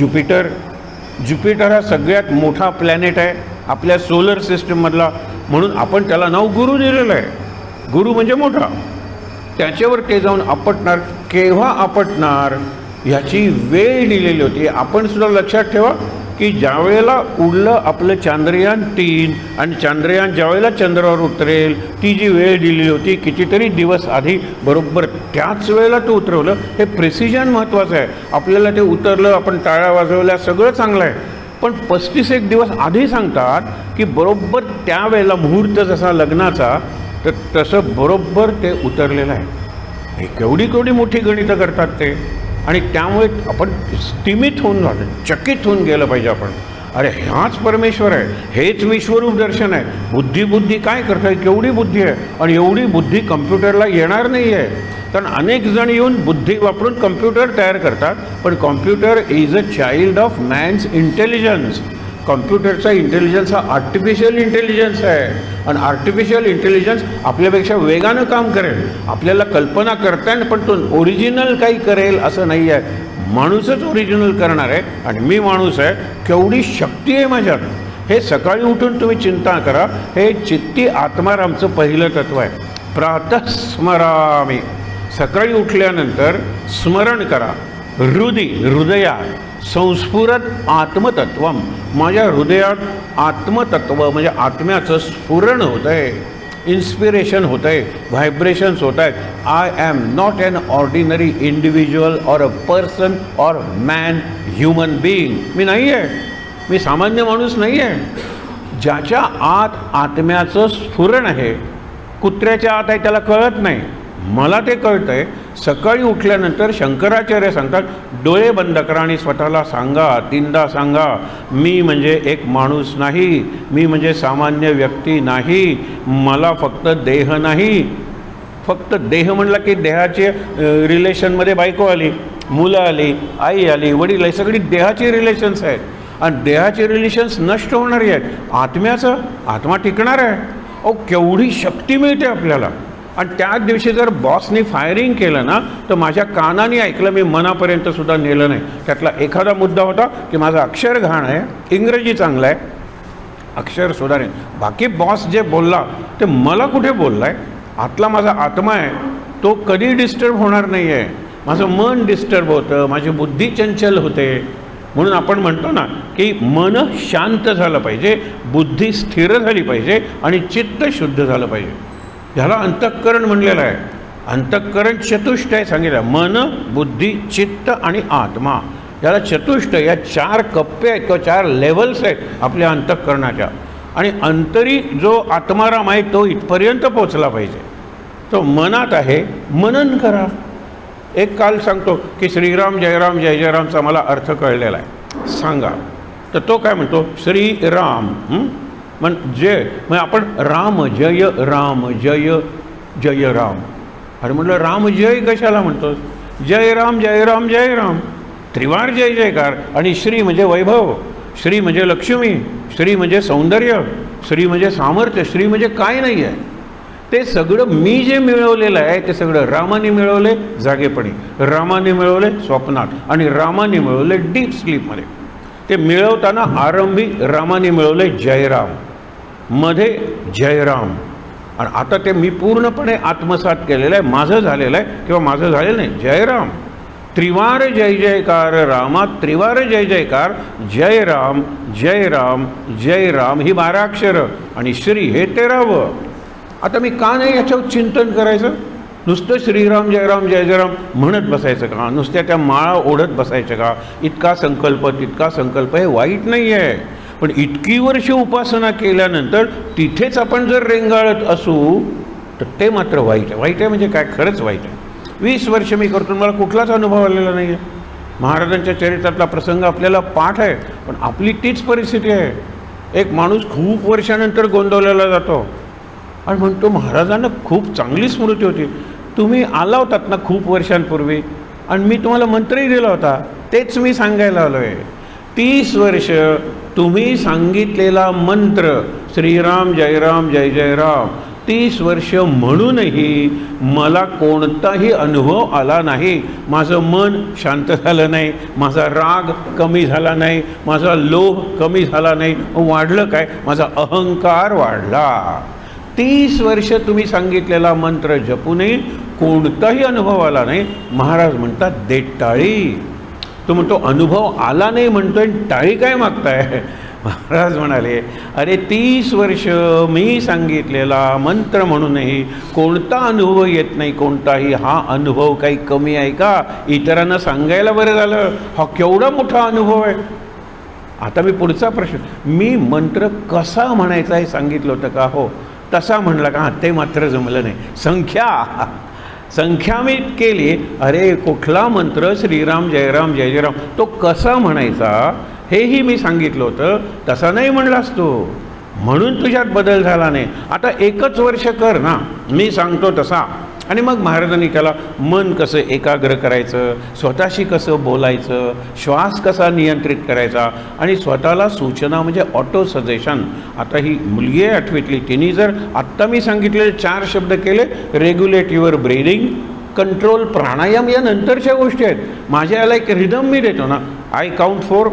A: ज्युपिटर हा सगळ्यात मोठा प्लॅनेट आहे आपल्या सोलर सिस्टममधला, म्हणून आपण त्याला नाव गुरु दिलेलं आहे. गुरु म्हणजे मोठा. त्याच्यावर ते जाऊन आपटणार. केव्हा आपटणार ह्याची वेळ दिलेली होती. आपण सुद्धा लक्षात ठेवा की ज्यावेळेला उडलं आपलं चांद्रयान-3 आणि चांद्रयान ज्यावेळेला चंद्रावर उतरेल, ती जी वेळ दिलेली होती कितीतरी दिवस आधी, बरोबर त्याच वेळेला तो उतरवलं. हे प्रिसिजन महत्त्वाचं आहे. आपल्याला ते उतरलं, आपण टाळ्या वाजवल्या, सगळं चांगलं आहे. पण 35 दिवस आधी सांगतात की बरोबर त्यावेळेला मुहूर्त जसा लग्नाचा, तर तसं बरोबर ते उतरलेलं आहे. हे केवढी मोठी गणितं करतात ते. आणि त्यामुळे आपण स्तिमित होऊन जातो, चकित होऊन गेलं पाहिजे आपण. अरे ह्याच परमेश्वर आहे, हेच विश्वरूप दर्शन आहे. बुद्धी काय करताय, केवढी बुद्धी आहे. आणि एवढी बुद्धी कम्प्युटरला येणार नाही आहे. कारण अनेक जण येऊन बुद्धी वापरून कम्प्युटर तयार करतात, पण computer is a child of man's intelligence. कॉम्प्युटरचा इंटेलिजन्स हा आर्टिफिशियल इंटेलिजन्स आहे. आणि आर्टिफिशियल इंटेलिजन्स आपल्यापेक्षा वेगानं काम करेल. आपल्याला कल्पना करता येईल, पण तो ओरिजिनल काही करेल असं नाही आहे. माणूसच ओरिजिनल करणार आहे. आणि मी माणूस आहे, केवढी शक्ती आहे माझ्यात. हे सकाळी उठून तुम्ही चिंता करा. हे चित्ती आत्मारामचं पहिलं तत्व आहे. प्रातः स्मरामी, सकाळी उठल्यानंतर स्मरण करा. हृदयात संस्फुरत आत्मतत्वम, माझ्या हृदयात आत्मतत्व म्हणजे आत्म्याचं स्फुरण होतं आहे, इन्स्पिरेशन होतं आहे, व्हायब्रेशन्स होत आहेत. I am not an ordinary individual or a person or man, human being. मी नाही आहे, मी सामान्य माणूस नाही आहे. ज्याच्या आत आत्म्याचं स्फुरण आहे, कुत्र्याच्या आत आहे त्याला कळत नाही, मला ते कळतं आहे. सकाळी उठल्यानंतर शंकराचार्य सांगतात, डोळे बंद करा आणि स्वतःला सांगा, 3दा सांगा, मी म्हणजे एक माणूस नाही, मी म्हणजे सामान्य व्यक्ती नाही, मला फक्त देह नाही. फक्त देह म्हणला की देहाचे रिलेशनमध्ये बायको आली, मुलं आली, आई आली, वडील आली, सगळी देहाची रिलेशन्स आहेत. आणि देहाचे रिलेशन्स नष्ट होणारी आहेत. आत्म्याचं, आत्मा टिकणार आहे. अहो केवढी शक्ती मिळते आपल्याला. आणि त्याच दिवशी जर बॉसने फायरिंग केलं ना, तर माझ्या कानाने ऐकलं, मी मनापर्यंत सुद्धा नेलं नाही. त्यातला एखादा मुद्दा होता की माझं अक्षर घाण आहे, इंग्रजी चांगलं आहे, अक्षर सुधारेन. बाकी बॉस जे बोलला ते मला कुठे बोलला आहे. आतला माझा आत्मा आहे, तो कधी डिस्टर्ब होणार नाही आहे. माझं मन डिस्टर्ब होतं, माझी बुद्धी चंचल होते. म्हणून आपण म्हणतो ना की मन शांत झालं पाहिजे, बुद्धी स्थिर झाली पाहिजे आणि चित्त शुद्ध झालं पाहिजे. ह्याला अंतःकरण म्हणलेलं आहे. अंतःकरण चतुष्टय सांगितलं, मन, बुद्धी, चित्त आणि आत्मा. याला चतुष्टय, या 4 कप्पे आहेत किंवा 4 लेवल्स आहेत आपल्या अंतःकरणाच्या. आणि अंतरी जो आत्माराम आहे तो इथपर्यंत पोचला पाहिजे. तो मनात आहे, मनन करा. एक काल सांगतो की श्रीराम जयराम जय जयरामचा मला अर्थ कळलेला आहे, सांगा. तर तो काय म्हणतो, श्रीराम जय, मग आपण राम जय जय राम. अरे म्हटलं राम जय कशाला म्हणतो, जय राम जय राम जय राम, त्रिवार जय जयकार. आणि श्री म्हणजे वैभव, श्री म्हणजे लक्ष्मी, श्री म्हणजे सौंदर्य, श्री म्हणजे सामर्थ्य, श्री म्हणजे काय नाही आहे. ते सगळं मी जे मिळवलेलं आहे ते सगळं रामाने मिळवले जागेपणी, रामाने मिळवले स्वप्नात आणि रामाने मिळवले डीप स्लीपमध्ये. ते मिळवताना आरंभी रामाने मिळवले जयराम, मध्ये जयराम, आणि आता ते मी पूर्णपणे आत्मसात केलेलं आहे, माझं झालेलं आहे किंवा माझं झालेलं नाही. जयराम, त्रिवार जय जयकार रामात, त्रिवार जय जयकार, जय राम जय राम जय राम ही 12 अक्षरं आणि श्री हे 13वं. आता मी का नाही याच्यावर चिंतन करायचं, नुसतं श्रीराम जयराम जय जयराम म्हणत बसायचं का, नुसत्या त्या माळा ओढत बसायचं का, इतका संकल्प तितका संकल्प, हे वाईट नाही आहे. पण इतकी वर्ष उपासना केल्यानंतर तिथेच आपण जर रेंगाळत असू तर ते मात्र वाईट आहे. वाईट आहे म्हणजे काय, खरंच वाईट आहे. 20 वर्ष मी करतो, मला कुठलाच अनुभव आलेला नाही आहे. महाराजांच्या चरित्रातला प्रसंग आपल्याला पाठ आहे, पण आपली तीच परिस्थिती आहे. एक माणूस खूप वर्षानंतर गोंदवलेला जातो आणि म्हणतो महाराजांना खूप चांगली स्मृती होती, तुम्ही आला होतात ना खूप वर्षांपूर्वी आणि मी तुम्हाला मंत्रही दिला होता, तेच मी सांगायला आलो आहे. 30 वर्ष तुम्ही सांगितलेला मंत्र श्रीराम जयराम जय जयराम 30 वर्ष म्हणूनही मला कोणताही अनुभव आला नाही. माझं मन शांत झालं नाही, माझा राग कमी झाला नाही, माझा लोभ कमी झाला नाही. वाढलं काय, माझा अहंकार वाढला. 30 वर्ष तुम्ही सांगितलेला मंत्र जपूनही कोणताही अनुभव आला नाही. महाराज म्हणतात दे टाळी. तो म्हणतो अनुभव आला नाही म्हणतोय, टाळी काय मागताय. महाराज म्हणाले अरे 30 वर्ष मी सांगितलेला मंत्र म्हणूनही कोणता अनुभव येत नाही कोणताही. हा अनुभव काही कमी आहे का, इतरांना सांगायला बरं झालं, हा केवढा मोठा अनुभव आहे. आता मी पुढचा प्रश्न, मी मंत्र कसा म्हणायचा हे सांगितलं होतं का, हो तसा म्हणला का, ते मात्र जमलं नाही. संख्या मी केली, अरे कुठला मंत्र श्रीराम जयराम जय जयराम तो कसा म्हणायचा हेही मी सांगितलं होतं, तसा नाही म्हणलास तू, म्हणून तुझ्यात बदल झाला नाही. आता 1च वर्ष कर ना, मी सांगतो तसा. आणि मग महाराजांनी त्याला मन कसं एकाग्र करायचं, स्वतःशी कसं बोलायचं, श्वास कसा नियंत्रित करायचा आणि स्वतःला सूचना म्हणजे ऑटो सजेशन. आता ही मुलगी आहे 8वीतली, तिने जर आत्ता मी सांगितलेले 4 शब्द केले, रेग्युलेट युअर ब्रीदिंग, कंट्रोल, प्राणायाम या नंतरच्या गोष्टी आहेत. माझ्या याला एक रिदम मी देतो ना, आय काउंट 4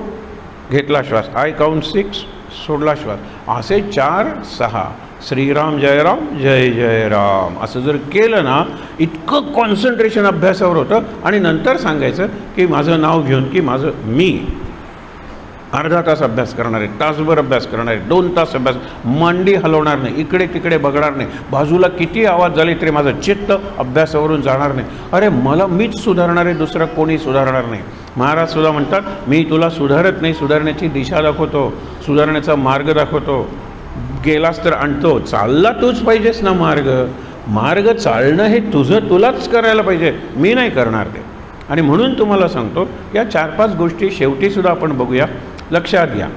A: घेतला श्वास, आय काउंट 6 सोडला श्वास, असे 4 6 श्रीराम जयराम जय जय राम असं जर केलं ना, इतकं कॉन्सन्ट्रेशन अभ्यासावर होतं. आणि नंतर सांगायचं की माझं नाव घेऊन की माझं मी अर्धा तास अभ्यास करणार आहे, तासभर अभ्यास करणार आहे, 2 तास अभ्यास, मांडी हलवणार नाही, इकडे तिकडे बघणार नाही, बाजूला किती आवाज झाले तरी माझं चित्त अभ्यासावरून जाणार नाही. अरे मला मीच सुधारणार आहे, दुसरं कोणी सुधारणार नाही. महाराज सुद्धा म्हणतात मी तुला सुधारत नाही, सुधारण्याची दिशा दाखवतो, सुधारण्याचा मार्ग दाखवतो, गेलास तर आणतो, चालला तूच पाहिजेस ना. मार्ग चालणं हे तुझं तुलाच करायला पाहिजे, मी नाही करणार ते. आणि म्हणून तुम्हाला सांगतो या 4-5 गोष्टी शेवटीसुद्धा आपण बघूया, लक्षात घ्या.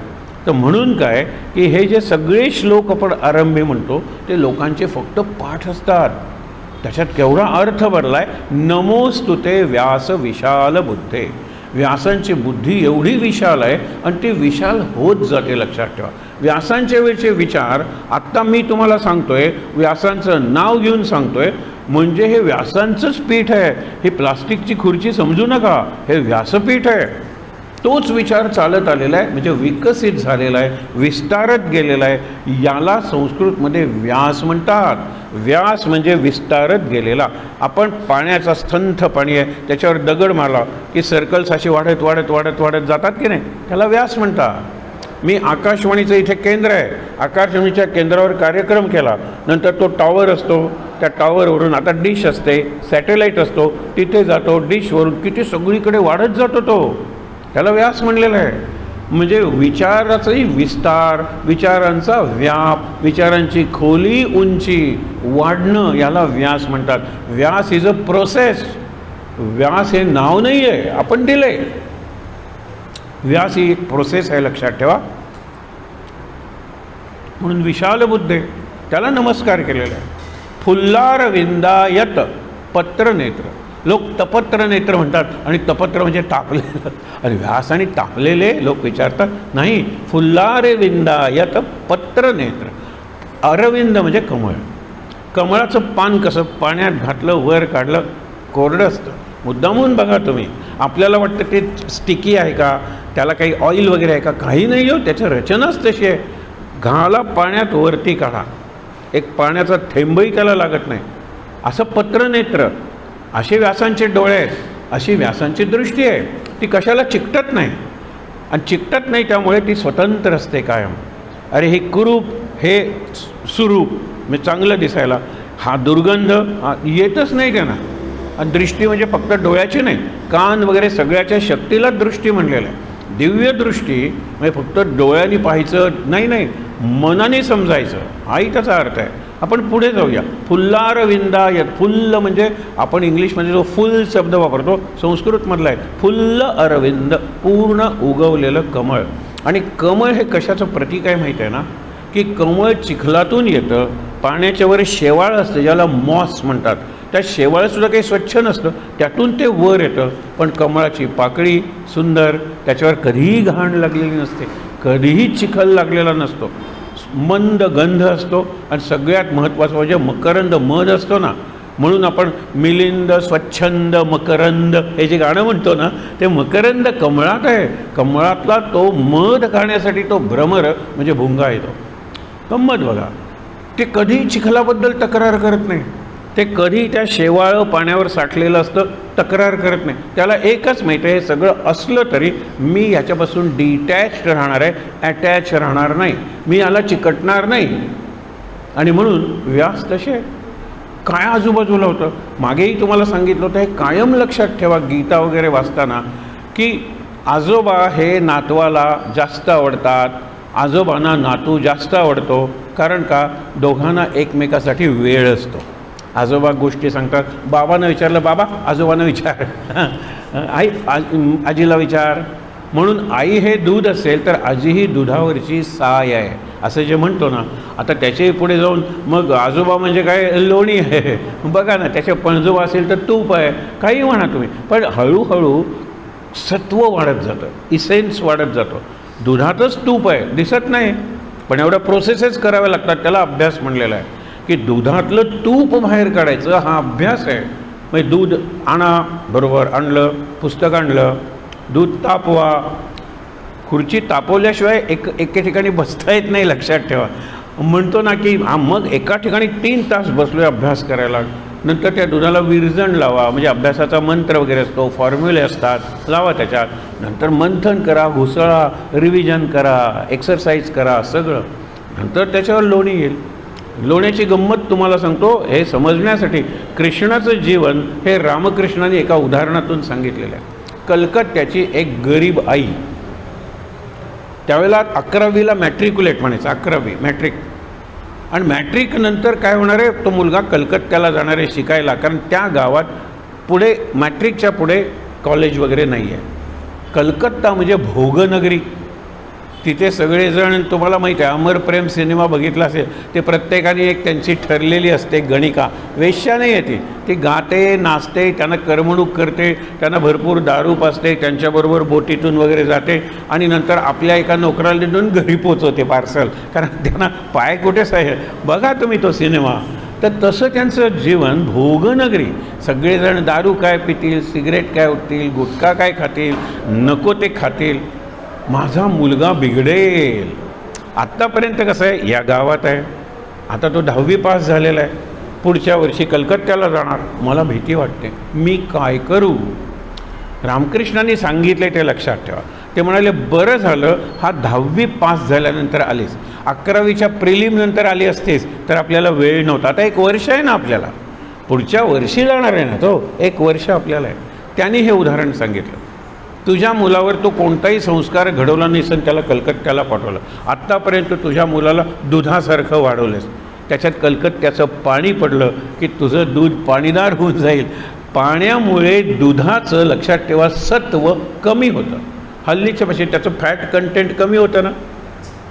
A: तर म्हणून काय की हे जे सगळे श्लोक आपण आरंभी म्हणतो ते लोकांचे फक्त पाठ असतात, त्याच्यात केवढा अर्थ भरला आहे. नमोस्तुते व्यास विशाल बुद्धे. व्यासांची बुद्धी एवढी विशाल आहे आणि ती विशाल होत जाते. लक्षात ठेवा, व्यासांच्या वेळचे विचार आत्ता मी तुम्हाला सांगतोय, व्यासांचं नाव घेऊन सांगतोय, म्हणजे हे व्यासांचंच पीठ आहे. ही प्लास्टिकची खुर्ची समजू नका, हे व्यासपीठ आहे. तोच विचार चालत आलेला आहे, म्हणजे विकसित झालेला आहे, विस्तारत गेलेला आहे. याला संस्कृतमध्ये व्यास म्हणतात. व्यास म्हणजे विस्तारत गेलेला. आपण पाण्याचा स्थंथ पाणी आहे, त्याच्यावर दगड मारला की सर्कल्स अशी वाढत वाढत वाढत वाढत जातात की नाही, त्याला व्यास म्हणतात. मी आकाशवाणीचं इथे केंद्र आहे, आकाशवाणीच्या केंद्रावर कार्यक्रम केला, नंतर तो टॉवर असतो, त्या टॉवरवरून आता डिश असते, सॅटेलाईट असतो, तिथे जातो, डिशवरून किती सगळीकडे वाढत जातो तो, त्याला व्यास म्हणलेला आहे. म्हणजे विचाराचाही विस्तार, विचारांचा व्याप, विचारांची खोली, उंची वाढणं, याला व्यास म्हणतात. व्यास इज अ प्रोसेस. व्यास हे नाव नाही आहे, आपण दिले. व्यास ही एक प्रोसेस आहे, लक्षात ठेवा. म्हणून विशाल बुद्धे, त्याला नमस्कार केलेला आहे. फुल्लार विंदायत पत्रनेत्र. लोक तपत्र नेत्र म्हणतात, आणि तपत्र म्हणजे तापलेलं. आणि व्यास आणि तापलेले लोक विचारतात, नाही, फुल्लारे विंदायत पत्र नेत्र. अरविंद म्हणजे कमळ. कमळाचं पान कसं पाण्यात घातलं, वर काढलं, कोरडं असतं. मुद्दामून बघा तुम्ही, आपल्याला वाटतं ते स्टिकी आहे का, त्याला काही ऑइल वगैरे आहे का, काही नाही हो, त्याची रचनाच तशी आहे. घाला पाण्यात, वरती काढा, एक पाण्याचा थेंबही त्याला लागत नाही. असं पत्रनेत्र, असे व्यासांचे डोळे आहेत, अशी व्यासांची दृष्टी आहे. ती कशाला चिकटत नाही, आणि चिकटत नाही त्यामुळे ती स्वतंत्र असते कायम. अरे हे कुरूप, हे सुरूप, म्हणजे चांगलं दिसायला, हा दुर्गंध येतच नाही त्यांना. आणि दृष्टी म्हणजे फक्त डोळ्याची नाही, कान वगैरे सगळ्याच्या शक्तीला दृष्टी म्हणलेलं आहे. दिव्य दृष्टी म्हणजे फक्त डोळ्यांनी पाहायचं नाही, नाही, मनाने समजायचं, हाही त्याचा अर्थ आहे. आपण पुढे जाऊया. फुल्लार विंदायत. फुल्ल म्हणजे आपण इंग्लिशमध्ये जो फुल शब्द वापरतो, संस्कृतमधला आहे. फुल्ल अरविंद, पूर्ण उगवलेलं कमळ. आणि कमळ हे कशाचं प्रतीक आहे माहीत आहे ना, की कमळ चिखलातून येतं, पाण्याच्या वर शेवाळ असतं ज्याला मॉस म्हणतात. त्या शेवाळसुद्धा काही स्वच्छ नसतं, त्यातून ते वर येतं. पण कमळाची पाकळी सुंदर, त्याच्यावर कधीही घाण लागलेली नसते, कधीही चिखल लागलेला नसतो, मंद गंध असतो. आणि सगळ्यात महत्त्वाचं म्हणजे मकरंद, मध असतो ना, म्हणून आपण मिलिंद स्वच्छंद मकरंद हे जे गाणं म्हणतो ना, ते मकरंद कमळात आहे. कमळातला तो मध खाण्यासाठी तो भ्रमर म्हणजे भुंगा येतो. गंमत बघा, ते कधी चिखलाबद्दल तक्रार करत नाही, ते कधी त्या शेवाळं पाण्यावर साठलेलं असतं तक्रार करत नाही. त्याला एकच माहिती आहे, हे सगळं असलं तरी मी ह्याच्यापासून डिटॅच्ड राहणार आहे, अटॅच राहणार नाही, मी याला चिकटणार नाही. आणि म्हणून व्यास तसे काय आजूबाजूला होतं. मागेही तुम्हाला सांगितलं होतं, हे कायम लक्षात ठेवा गीता वगैरे वाचताना, की आजोबा हे नातवाला जास्त आवडतात, आजोबांना नातू जास्त आवडतो. कारण का, दोघांना एकमेकासाठी वेळ असतो. आजोबा गोष्टी सांगतात, बाबांना विचारलं, बाबा आजोबांना विचार, आई आजीला विचार. म्हणून आई हे दूध असेल तर आजी ही दुधावरची साय आहे, असं जे म्हणतो ना. आता त्याच्याही पुढे जाऊन मग आजोबा म्हणजे काय, लोणी आहे. बघा ना, त्याच्या पणजोबा असेल तर तूप आहे, काही म्हणा तुम्ही. पण हळूहळू सत्व वाढत जातं, इसेन्स वाढत जातो. दुधातच तूप आहे, दिसत नाही, पण एवढ्या प्रोसेसेस कराव्या लागतात. त्याला अभ्यास म्हणलेला आहे, की दुधातलं तूप बाहेर काढायचं हा अभ्यास आहे. म्हणजे दूध आणा, बरोबर आणलं, पुस्तक आणलं, दूध तापवा. खुर्ची तापवल्याशिवाय एके ठिकाणी बसता येत नाही, लक्षात ठेवा. म्हणतो ना की मग एका ठिकाणी 3 तास बसलो आहे अभ्यास करायला. नंतर त्या दुधाला विरजण लावा, म्हणजे अभ्यासाचा मंत्र वगैरे असतो, फॉर्म्युले असतात, लावा त्याच्यात. नंतर मंथन करा, घुसळा, रिव्हिजन करा, एक्सरसाइज करा, सगळं. नंतर त्याच्यावर लोणी येईल. लोण्याची गंमत तुम्हाला सांगतो, हे समजण्यासाठी कृष्णाचं जीवन हे रामकृष्णाने एका उदाहरणातून सांगितलेलं आहे. कलकत्त्याची एक गरीब आई, त्यावेळेला 11वीला मॅट्रिक्युलेट म्हणायचं, 11वी मॅट्रिक. आणि मॅट्रिक नंतर काय होणार आहे, तो मुलगा कलकत्त्याला जाणार आहे शिकायला, कारण त्या गावात पुढे मॅट्रिकच्या पुढे कॉलेज वगैरे नाही आहे. कलकत्ता म्हणजे भोगनगरी. तिथे सगळेजण, तुम्हाला माहीत आहे, अमर प्रेम सिनेमा बघितला असेल, ते प्रत्येकाने एक त्यांची ठरलेली असते गणिका. वेश्या नाही आहे ती गाते, नाचते, त्यांना करमणूक करते, त्यांना भरपूर दारू पाजते, त्यांच्याबरोबर बोटीतून वगैरे जाते, आणि नंतर आपल्या एका नोकराला देऊन घरी पोचवते पार्सल, कारण त्यांना पाय कुठेच आहे. बघा तुम्ही तो सिनेमा. तर तसं त्यांचं जीवन भोगनगरी. सगळेजण दारू काय पितील, सिगरेट काय उठतील, गुटखा काय खातील, नको ते खातील. माझा मुलगा बिघडेल. आत्तापर्यंत कसं आहे, या गावात आहे, आता तो 10वी पास झालेला आहे, पुढच्या वर्षी कलकत्त्याला जाणार, मला भीती वाटते, मी काय करू? रामकृष्णांनी सांगितले ते लक्षात ठेवा. ते म्हणाले बरं झालं हा 10वी पास झाल्यानंतर आलीस, 11वीच्या प्रिलिम नंतर आली असतेस तर आपल्याला वेळ नव्हता. आता 1 वर्ष आहे ना आपल्याला, पुढच्या वर्षी जाणार आहे ना तो, 1 वर्ष आपल्याला आहे. त्यांनी हे उदाहरण सांगितलं. तुझ्या मुलावर तो कोणताही संस्कार घडवला नाहीस आणि त्याला कलकत्त्याला पाठवलं. आत्तापर्यंत तुझ्या मुलाला दुधासारखं वाढवलंस, त्याच्यात कलकत्त्याचं पाणी पडलं की तुझं दूध पाणीदार होऊन जाईल. पाण्यामुळे दुधाचं लक्षात ठेवा सत्व कमी होतं. हल्लीच्या पाशी त्याचं फॅट कंटेंट कमी होतं ना,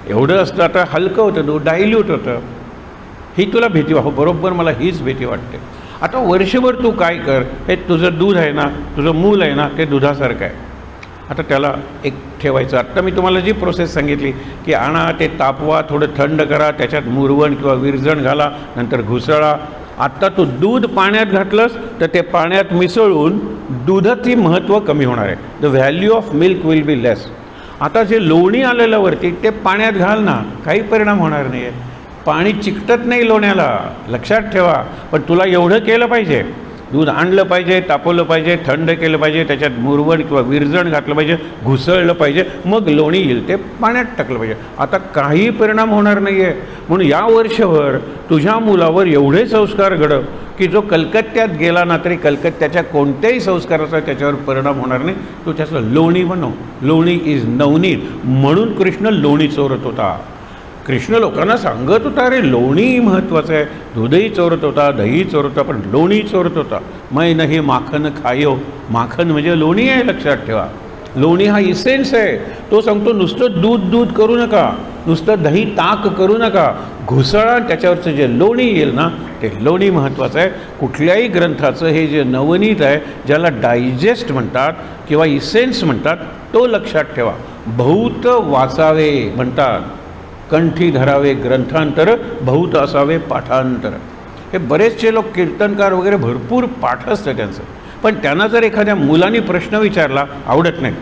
A: एवढं असतं. आता हलकं होतं दूध, डायल्यूट होतं. ही तुला भीती हो, बरोबर मला हीच भीती वाटते. आता वर्षभर तू काय कर, हे तुझं दूध आहे ना, तुझं मूल आहे ना, ते दुधासारखं आहे. आता त्याला एक ठेवायचं. आत्ता मी तुम्हाला जी प्रोसेस सांगितली की आणा, ते तापवा, थोडं थंड करा, त्याच्यात मुरवण किंवा विरजण घाला, नंतर घुसळा. आत्ता तू दूध पाण्यात घातलंस तर ते पाण्यात मिसळून दुधाची महत्त्व कमी होणार आहे. The value of milk will be less. आता जे लोणी आलेलं वरती ते पाण्यात घाल ना, काही परिणाम होणार नाही आहे. पाणी चिकटत नाही लोण्याला, लक्षात ठेवा. पण तुला एवढं केलं पाहिजे, दूध आणलं पाहिजे, तापवलं पाहिजे, थंड केलं पाहिजे, त्याच्यात मुरवण किंवा विरजण घातलं पाहिजे, घुसळलं पाहिजे, मग लोणी येईल, ते पाण्यात टाकलं पाहिजे. आता काही परिणाम होणार नाही आहे. म्हणून या वर्षभर तुझ्या मुलावर एवढे संस्कार घडव की जो कलकत्त्यात गेला ना तरी कलकत्त्याच्या कोणत्याही संस्काराचा त्याच्यावर परिणाम होणार नाही. तो त्याचं लोणी बनव. लोणी इज नवनीत. म्हणून कृष्ण लोणी चोरत होता. कृष्ण लोकांना सांगत होता, अरे लोणी महत्त्वाचं आहे. दूधही चोरत होता, दही चोरत होता, पण लोणी चोरत होता. मै नाही माखन खायो. माखन म्हणजे लोणी आहे, लक्षात ठेवा. लोणी हा इसेन्स आहे. तो सांगतो नुसतं दूध करू नका, नुसतं दही ताक करू नका, घुसळा. त्याच्यावरचं जे लोणी येईल ना ते लोणी महत्त्वाचं आहे. कुठल्याही ग्रंथाचं हे जे नवनीत आहे, ज्याला डायजेस्ट म्हणतात किंवा इसेन्स म्हणतात, तो लक्षात ठेवा. बहुत वाचावे म्हणतात, कंठी धरावे ग्रंथांतर, बहुत असावे पाठांतर. हे बरेचसे लोक कीर्तनकार वगैरे भरपूर पाठ असतं त्यांचं, पण त्यांना जर एखाद्या मुलांनी प्रश्न विचारला, आवडत नाही.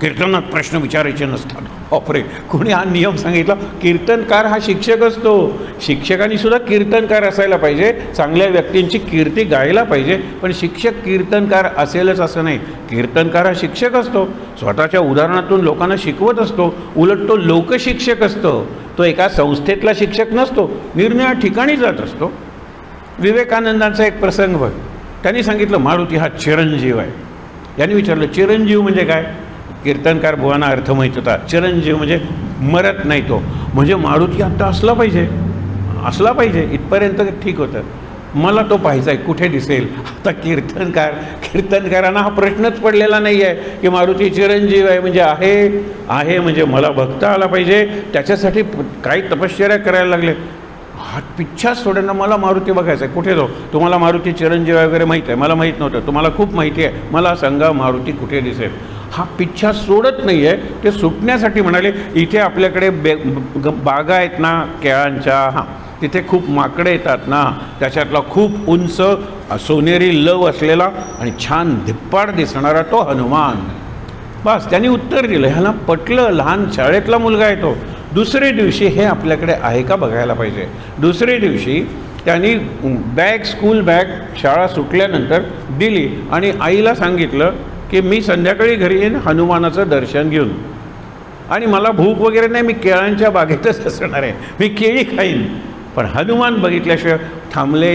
A: कीर्तनात प्रश्न विचारायचे नसतात. बापरे, कोणी हा नियम सांगितला? कीर्तनकार हा शिक्षक असतो. शिक्षकांनी सुद्धा कीर्तनकार असायला पाहिजे, चांगल्या व्यक्तींची कीर्ती गायला पाहिजे. पण शिक्षक कीर्तनकार असेलच असं नाही. कीर्तनकार हा शिक्षक असतो, स्वतःच्या उदाहरणातून लोकांना शिकवत असतो. उलट तो लोकशिक्षक असतो. तो एका संस्थेतला शिक्षक नसतो, निरनिळ्या ठिकाणी जात असतो. विवेकानंदांचा एक प्रसंग बघ. त्यांनी सांगितलं मारुती हा चिरंजीव आहे. यांनी विचारलं चिरंजीव म्हणजे काय? कीर्तनकार बुवांना अर्थ माहीत होता. चिरंजीव म्हणजे मरत नाही तो, म्हणजे मारुती आत्ता असला पाहिजे इथपर्यंत ठीक होतं. मला तो पाहायचा आहे, कुठे दिसेल? आता कीर्तनकारांना हा प्रश्नच पडलेला नाही आहे की मारुती चिरंजीव आहे म्हणजे आहे म्हणजे मला बघता आला पाहिजे. त्याच्यासाठी काही तपश्चर्या करायला लागले. हा पिच्छा सोडणं, मला मारुती बघायचं आहे, कुठे जाऊ? तुम्हाला मारुती चिरंजीव वगैरे माहीत आहे, मला माहीत नव्हतं. तुम्हाला खूप माहिती आहे, मला सांगा मारुती कुठे दिसेल? हा पिच्छा सोडत नाही आहे. ते सुटण्यासाठी म्हणाले इथे आपल्याकडे बागा आहेत ना केळांच्या, हां तिथे खूप माकडे येतात ना, त्याच्यातला खूप उंच सोनेरी लव असलेला आणि छान धिप्पाड दिसणारा तो हनुमान. बस त्यांनी उत्तर दिलं. ह्याला पटलं. लहान शाळेतला मुलगा आहे तो. दुसरे दिवशी हे आपल्याकडे आहे का बघायला पाहिजे. दुसरे दिवशी त्यांनी स्कूल बॅग शाळा सुटल्यानंतर दिली आणि आईला सांगितलं की मी संध्याकाळी घरी येईन हनुमानाचं दर्शन घेऊन, आणि मला भूक वगैरे नाही, मी केळांच्या बागेतच असणार आहे, मी केळी खाईन. पण हनुमान बघितल्याशिवाय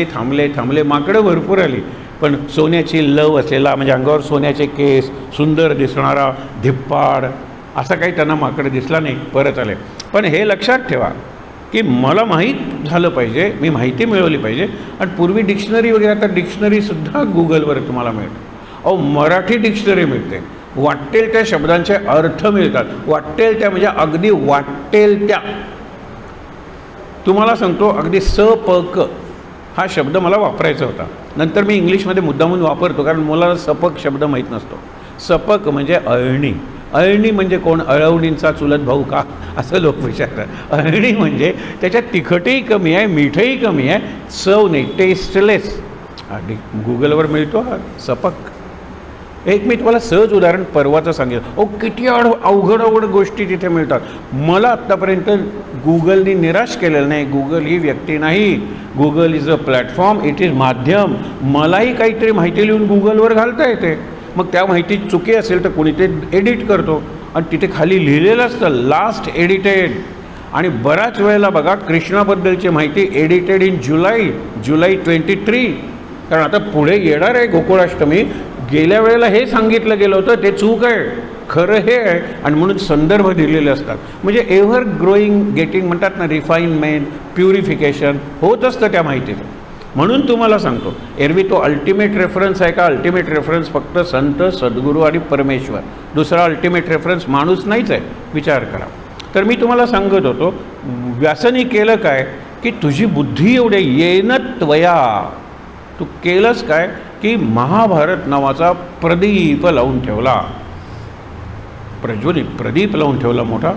A: थांबले. माकडं भरपूर आली, पण सोन्याची लव असलेला, म्हणजे अंगावर सोन्याचे केस, सुंदर दिसणारा धिप्पाड, असं काही त्यांना माकडं दिसला नाही. परत आले. पण हे लक्षात ठेवा की मला माहीत झालं पाहिजे, मी माहिती मिळवली पाहिजे. आणि पूर्वी डिक्शनरी वगैरे, आता डिक्शनरीसुद्धा गुगलवर तुम्हाला मिळते. मराठी डिक्शनरी मिळते. वाटेल त्या शब्दांचे अर्थ मिळतात. वाटेल त्या म्हणजे अगदी वाटेल त्या. तुम्हाला सांगतो, अगदी सपक हा शब्द मला वापरायचा होता. नंतर मी इंग्लिशमध्ये मुद्दामून वापरतो, कारण मुलाला सपक शब्द माहीत नसतो. सपक म्हणजे अळणी. अळणी म्हणजे कोण? अळवणींचा चुलत भाऊ का, असं लोक विचारतात. अळणी म्हणजे त्याच्यात तिखटही कमी आहे, मीठही कमी आहे, चव नाही, टेस्टलेस. गुगलवर मिळतो हा सपक. एक मी तुम्हाला सहज उदाहरण परवाचं सांगितलं. किती अवघड अवघड गोष्टी तिथे मिळतात. मला आत्तापर्यंत गुगलनी निराश केलेलं नाही. गुगल ही व्यक्ती नाही, Google is a platform, it is माध्यम. मलाही काहीतरी माहिती लिहून गुगलवर घालता येते. मग त्या माहितीत चुकी असेल तर कोणी ते एडिट करतो आणि तिथे खाली लिहिलेलं असतं लास्ट एडिटेड. आणि बऱ्याच वेळेला बघा कृष्णाबद्दलची माहिती एडिटेड इन जुलै 23, कारण आता पुढे येणार आहे गोकुळाष्टमी. गेल्या वेळेला हे सांगितलं गेलं होतं, ते चूक आहे, खरं हे आहे. आणि म्हणून संदर्भ दिलेले असतात. म्हणजे एव्हर ग्रोईंग गेटिंग म्हणतात ना, रिफाईनमेंट, प्युरिफिकेशन होत असतं त्या माहितीत. म्हणून तुम्हाला सांगतो, एरवी तो अल्टिमेट रेफरन्स आहे का? अल्टिमेट रेफरन्स फक्त संत, सद्गुरू आणि परमेश्वर. दुसरा अल्टिमेट रेफरन्स माणूस नाहीच आहे. विचार करा. तर मी तुम्हाला सांगत होतो, व्यासानी केलं काय की तुझी बुद्धी एवढे येन त्वया, तू केलंच काय की महाभारत नावाचा प्रदीप लावून ठेवला, प्रज्वलित प्रदीप लावून ठेवला मोठा.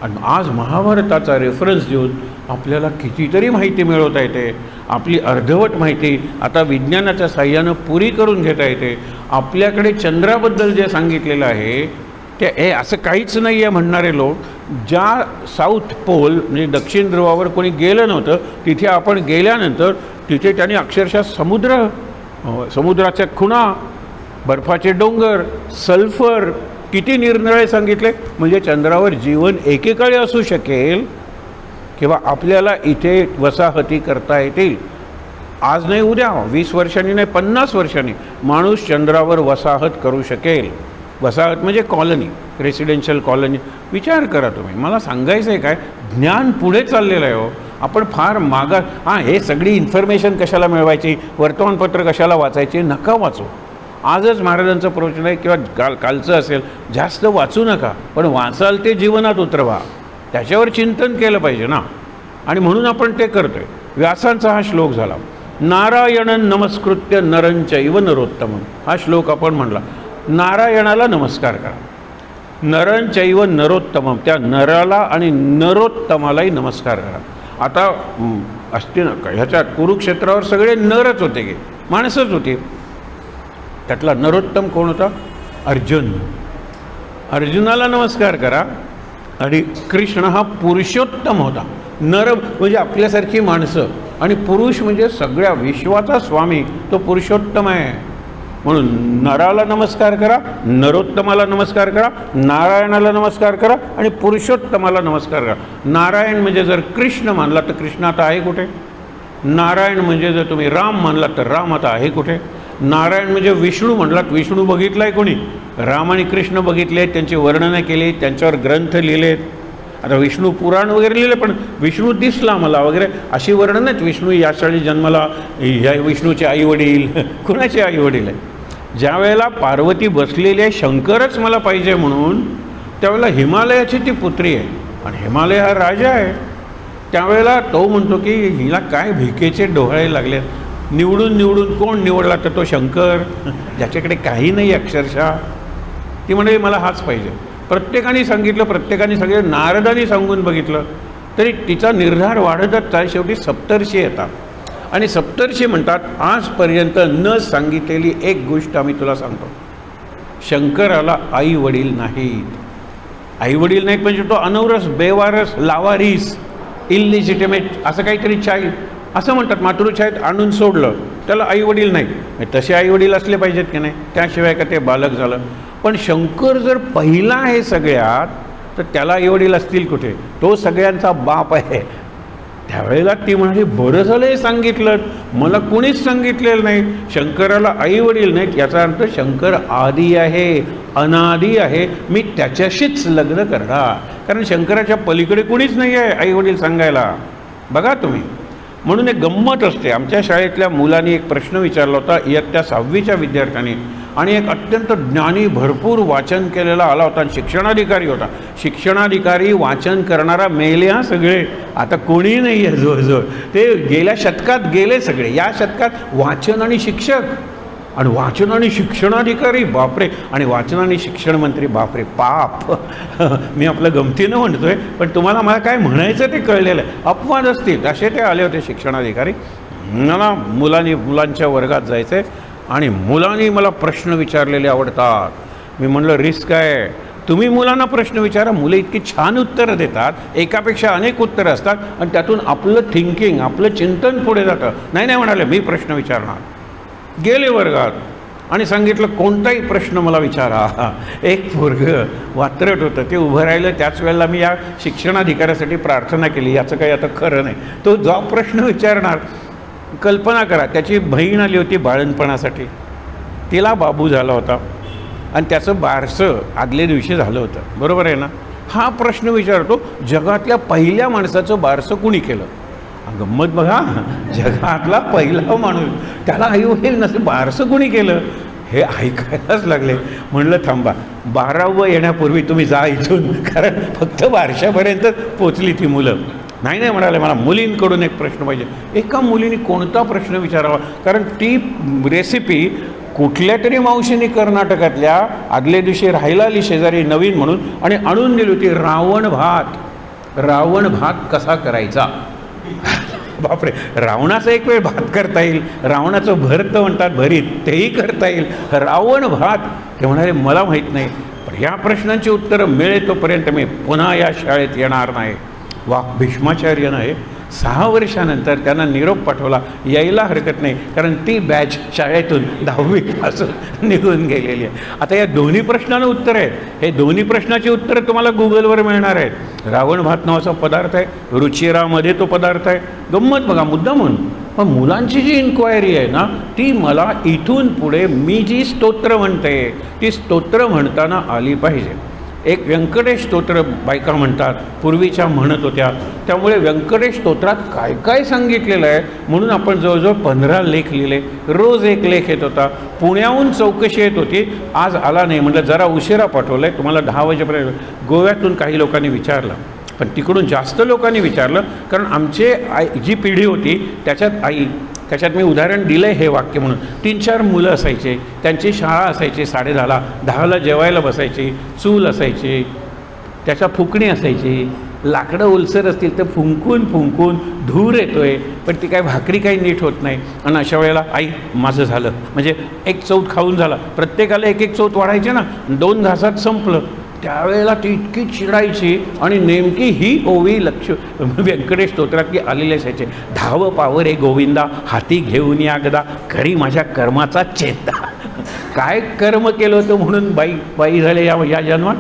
A: आणि आज महाभारताचा रेफरन्स देऊन आपल्याला कितीतरी माहिती मिळवता येते. आपली अर्धवट माहिती आता विज्ञानाच्या साह्यानं पुरी करून घेता येते. आपल्याकडे चंद्राबद्दल जे सांगितलेलं आहे ते असं काहीच नाही आहे म्हणणारे लोक, ज्या साऊथ पोल म्हणजे दक्षिण ध्रुवावर कोणी गेलं नव्हतं तिथे आपण गेल्यानंतर तिथे त्यांनी अक्षरशः समुद्राच्या खुणा, बर्फाचे डोंगर, सल्फर, किती निरनिराळे सांगितले. म्हणजे चंद्रावर जीवन एकेकाळी असू शकेल किंवा आपल्याला इथे वसाहती करता येतील. आज नाही उद्या, 20 वर्षांनी नाही 50 वर्षांनी माणूस चंद्रावर वसाहत करू शकेल. वसाहत म्हणजे कॉलनी, रेसिडेन्शियल कॉलनी. विचार करा तुम्ही. मला सांगायचं आहे काय, ज्ञान पुढे चाललेलं आहे हो. आपण फार मागास. हे सगळी इन्फॉर्मेशन कशाला मिळवायची, वर्तमानपत्र कशाला वाचायची, नका वाचू. आजच महाराजांचं प्रवचन आहे किंवा कालचं असेल, जास्त वाचू नका, पण वाचाल ते जीवनात उतरवा. त्याच्यावर चिंतन केलं पाहिजे ना. आणि म्हणून आपण ते करतोय. व्यासांचा हा श्लोक झाला. नारायणं नमस्कृत्य नरंचैव नरोत्तमं, हा श्लोक आपण म्हणला. नारायणाला नमस्कार करा, नरंचैव नरोत्तमं, त्या नराला आणि नरोत्तमालाही नमस्कार करा. आता असते ना ह्याच्यात कुरुक्षेत्रावर सगळे नरच होते गे, माणसंच होती. त्यातला नरोत्तम कोण होता? अर्जुन. अर्जुनाला नमस्कार करा. आणि कृष्ण हा पुरुषोत्तम होता. नर म्हणजे आपल्यासारखी माणसं, आणि पुरुष म्हणजे सगळ्या विश्वाचा स्वामी, तो पुरुषोत्तम आहे. म्हणून नराला नमस्कार करा, नरोत्तमाला नमस्कार करा, नारायणाला नमस्कार करा आणि पुरुषोत्तमाला नमस्कार करा. नारायण म्हणजे जर कृष्ण मानला तर कृष्ण आता आहे कुठे? नारायण म्हणजे जर तुम्ही राम मानला तर राम आता आहे कुठे? नारायण म्हणजे विष्णू म्हणलात, विष्णू बघितला आहे कोणी? राम आणि कृष्ण बघितले आहेत, त्यांची वर्णनं केली, त्यांच्यावर ग्रंथ लिहिलेत. आता विष्णू पुराण वगैरे लिहिले, पण विष्णू दिसला मला वगैरे अशी वर्णन आहेत. विष्णू या शाळी जन्माला, ह्या विष्णूचे आईवडील, कुणाचे आईवडील आहे? ज्या वेळेला पार्वती बसलेली आहे शंकरच मला पाहिजे म्हणून, त्यावेळेला हिमालयाची ती पुत्री आहे आणि हिमालय हा राजा आहे. त्यावेळेला तो म्हणतो की हिला काय भिकेचे डोहाळे लागले, निवडून निवडून कोण निवडला तर तो शंकर, ज्याच्याकडे काही नाही अक्षरशः. ती म्हणाली मला हाच पाहिजे. प्रत्येकाने सांगितलं, प्रत्येकाने सांगितलं, नारदाने सांगून बघितलं, तरी तिचा निर्धार वाढतच आहे. शेवटी सप्तर्षी येतात आणि सप्तर्षी म्हणतात आजपर्यंत न सांगितलेली एक गोष्ट आम्ही तुला सांगतो. शंकराला आई वडील नाहीत. आई वडील नाहीत म्हणजे तो अनौरस, बेवारस, लावारिस, इलिजिटिमेट असं काहीतरी चाइल्ड असं म्हणतात. मातृछायेत आणून सोडलं, त्याला आई वडील नाहीत. तसे आई वडील असले पाहिजेत की नाही, त्याशिवाय का ते बालक झालं. पण शंकर जर पहिला आहे सगळ्यात, तर त्याला आई वडील असतील कुठे? तो सगळ्यांचा बाप आहे. त्यावेळेला ती म्हणाली बरं झालं हे सांगितलं, मला कोणीच सांगितलेलं नाही. शंकराला आई वडील नाहीत याचा अर्थ शंकर आदी आहे, अनादी आहे. मी त्याच्याशीच लग्न करणार, कारण शंकराच्या पलीकडे कोणीच नाही आहे आई वडील सांगायला. बघा तुम्ही. म्हणून एक गंमत असते. आमच्या शाळेतल्या मुलांनी एक प्रश्न विचारला होता, इयत्ता 6वीच्या विद्यार्थ्यांनी, आणि एक अत्यंत ज्ञानी भरपूर वाचन केलेला आला होता, शिक्षणाधिकारी होता. शिक्षणाधिकारी वाचन करणारा मेले हा सगळे, आता कोणी नाही आहे जवळजवळ. ते गेल्या शतकात गेले सगळे. या शतकात वाचन आणि शिक्षक आणि वाचन आणि शिक्षणाधिकारी बापरे, आणि वाचन आणि शिक्षण मंत्री बापरे, पाप. मी आपलं गमतीनं म्हणतोय, पण तुम्हाला मला काय म्हणायचं ते कळलेलं आहे. अपवाद असतील असे ते आले होते शिक्षणाधिकारी. मला मुलांच्या वर्गात जायचं आहे आणि मुलांनी मला प्रश्न विचारलेले आवडतात. मी म्हणलं रिस्क आहे, तुम्ही मुलांना प्रश्न विचारा. मुलं इतकी छान उत्तरं देतात, एकापेक्षा अनेक उत्तरं असतात आणि त्यातून आपलं थिंकिंग, आपलं चिंतन पुढे जातं. नाही नाही म्हणाले, मी प्रश्न विचारणार. गेले वर्गात आणि सांगितलं कोणताही प्रश्न मला विचारा. एक पोरगं वात्रट होतं, ते उभं राहिलं. त्याच वेळेला मी या शिक्षणाधिकाऱ्यासाठी प्रार्थना केली, याचं काही आता खरं नाही. तो जो प्रश्न विचारणार, कल्पना करा, त्याची बहीण आली होती बाळणपणासाठी, तिला बाबू झाला होता आणि त्याचं बारसं आदल्या दिवशी झालं होतं, बरोबर आहे ना. हा प्रश्न विचारतो, जगातल्या पहिल्या माणसाचं बारसं कुणी केलं. गंमत बघा, जगातला पहिला माणूस, त्याला आईवडील नसेल, बारसं कुणी केलं हे ऐकायलाच लागले. म्हणलं थांबा, 12वं येण्यापूर्वी तुम्ही जा इथून, कारण फक्त बारशापर्यंत पोचली ती मुलं. नाही नाही म्हणाले, मला मुलींकडून एक प्रश्न पाहिजे. एका मुलीने कोणता प्रश्न विचारावा, कारण ती रेसिपी कुठल्या तरी मावशीने कर्नाटकातल्या आदल्या दिवशी राहायला आली शेजारी नवीन म्हणून आणि आणून दिली होती. रावण भात. रावण भात कसा करायचा. बापरे, रावणाचा एक वेळ भात करता येईल, रावणाचं भरत म्हणतात भरीत, तेही करता येईल. रावण भात, ते म्हणाले मला माहीत नाही, पण या प्रश्नांची उत्तरं मिळेल तोपर्यंत मी पुन्हा या शाळेत येणार नाही. वा, भीष्माचार्यानं आहे 6 वर्षानंतर त्यांना निरोप पाठवला. यायला हरकत नाही, कारण ती बॅच शाळेतून 10वीपासून निघून गेलेली आहे. आता या दोन्ही प्रश्नांना उत्तर आहेत. हे दोन्ही प्रश्नाची उत्तरं तुम्हाला गुगलवर मिळणार आहेत. रावण भात नावाचा पदार्थ आहे, रुचिरामध्ये तो पदार्थ आहे. गंमत बघा, मुद्दा म्हणून. पण मुलांची जी इन्क्वायरी आहे ना, ती मला इथून पुढे मी जी स्तोत्र म्हणते ती स्तोत्र म्हणताना आली पाहिजे. एक व्यंकटेश स्तोत्र बायका म्हणतात, पूर्वीच्या म्हणत होत्या. त्यामुळे व्यंकटेश स्तोत्रात काय काय सांगितलेलं आहे म्हणून आपण जवळजवळ 15 लेख लिहिले. रोज एक लेख येत होता. पुण्याहून चौकशी येत होती, आज आला नाही. म्हटलं जरा उशिरा पाठवलं आहे, तुम्हाला 10 वाजेपर्यंत. गोव्यातून काही लोकांनी विचारलं, पण तिकडून जास्त लोकांनी विचारलं, कारण आमचे जी पिढी होती त्याच्यात मी उदाहरण दिलं आहे हे वाक्य म्हणून. 3-4 मुलं असायचे, त्यांची शाळा असायची 10:30ला, 10ला जेवायला बसायची, चूल असायची, त्याच्या फुकणी असायची, लाकडं ओलसर असतील तर फुंकून फुंकून धूर येतोय, पण ती काय भाकरी काही नीट होत नाही. आणि अशा वेळेला आई माझं झालं म्हणजे एक चौथ खाऊन झाला, प्रत्येकाला एक चौथ वाढायची ना, 2 घासात संपलं. त्यावेळेला ती इतकी चिडायची आणि नेमकी ही ओवी व्यंकटेश स्तोत्रातली आलेली असायचे. धाव पावर गोविंदा, हाती घेऊन या गदा, करी माझ्या कर्माचा चेता. काय कर्म केलं होतं म्हणून बाई झाले या जन्मात.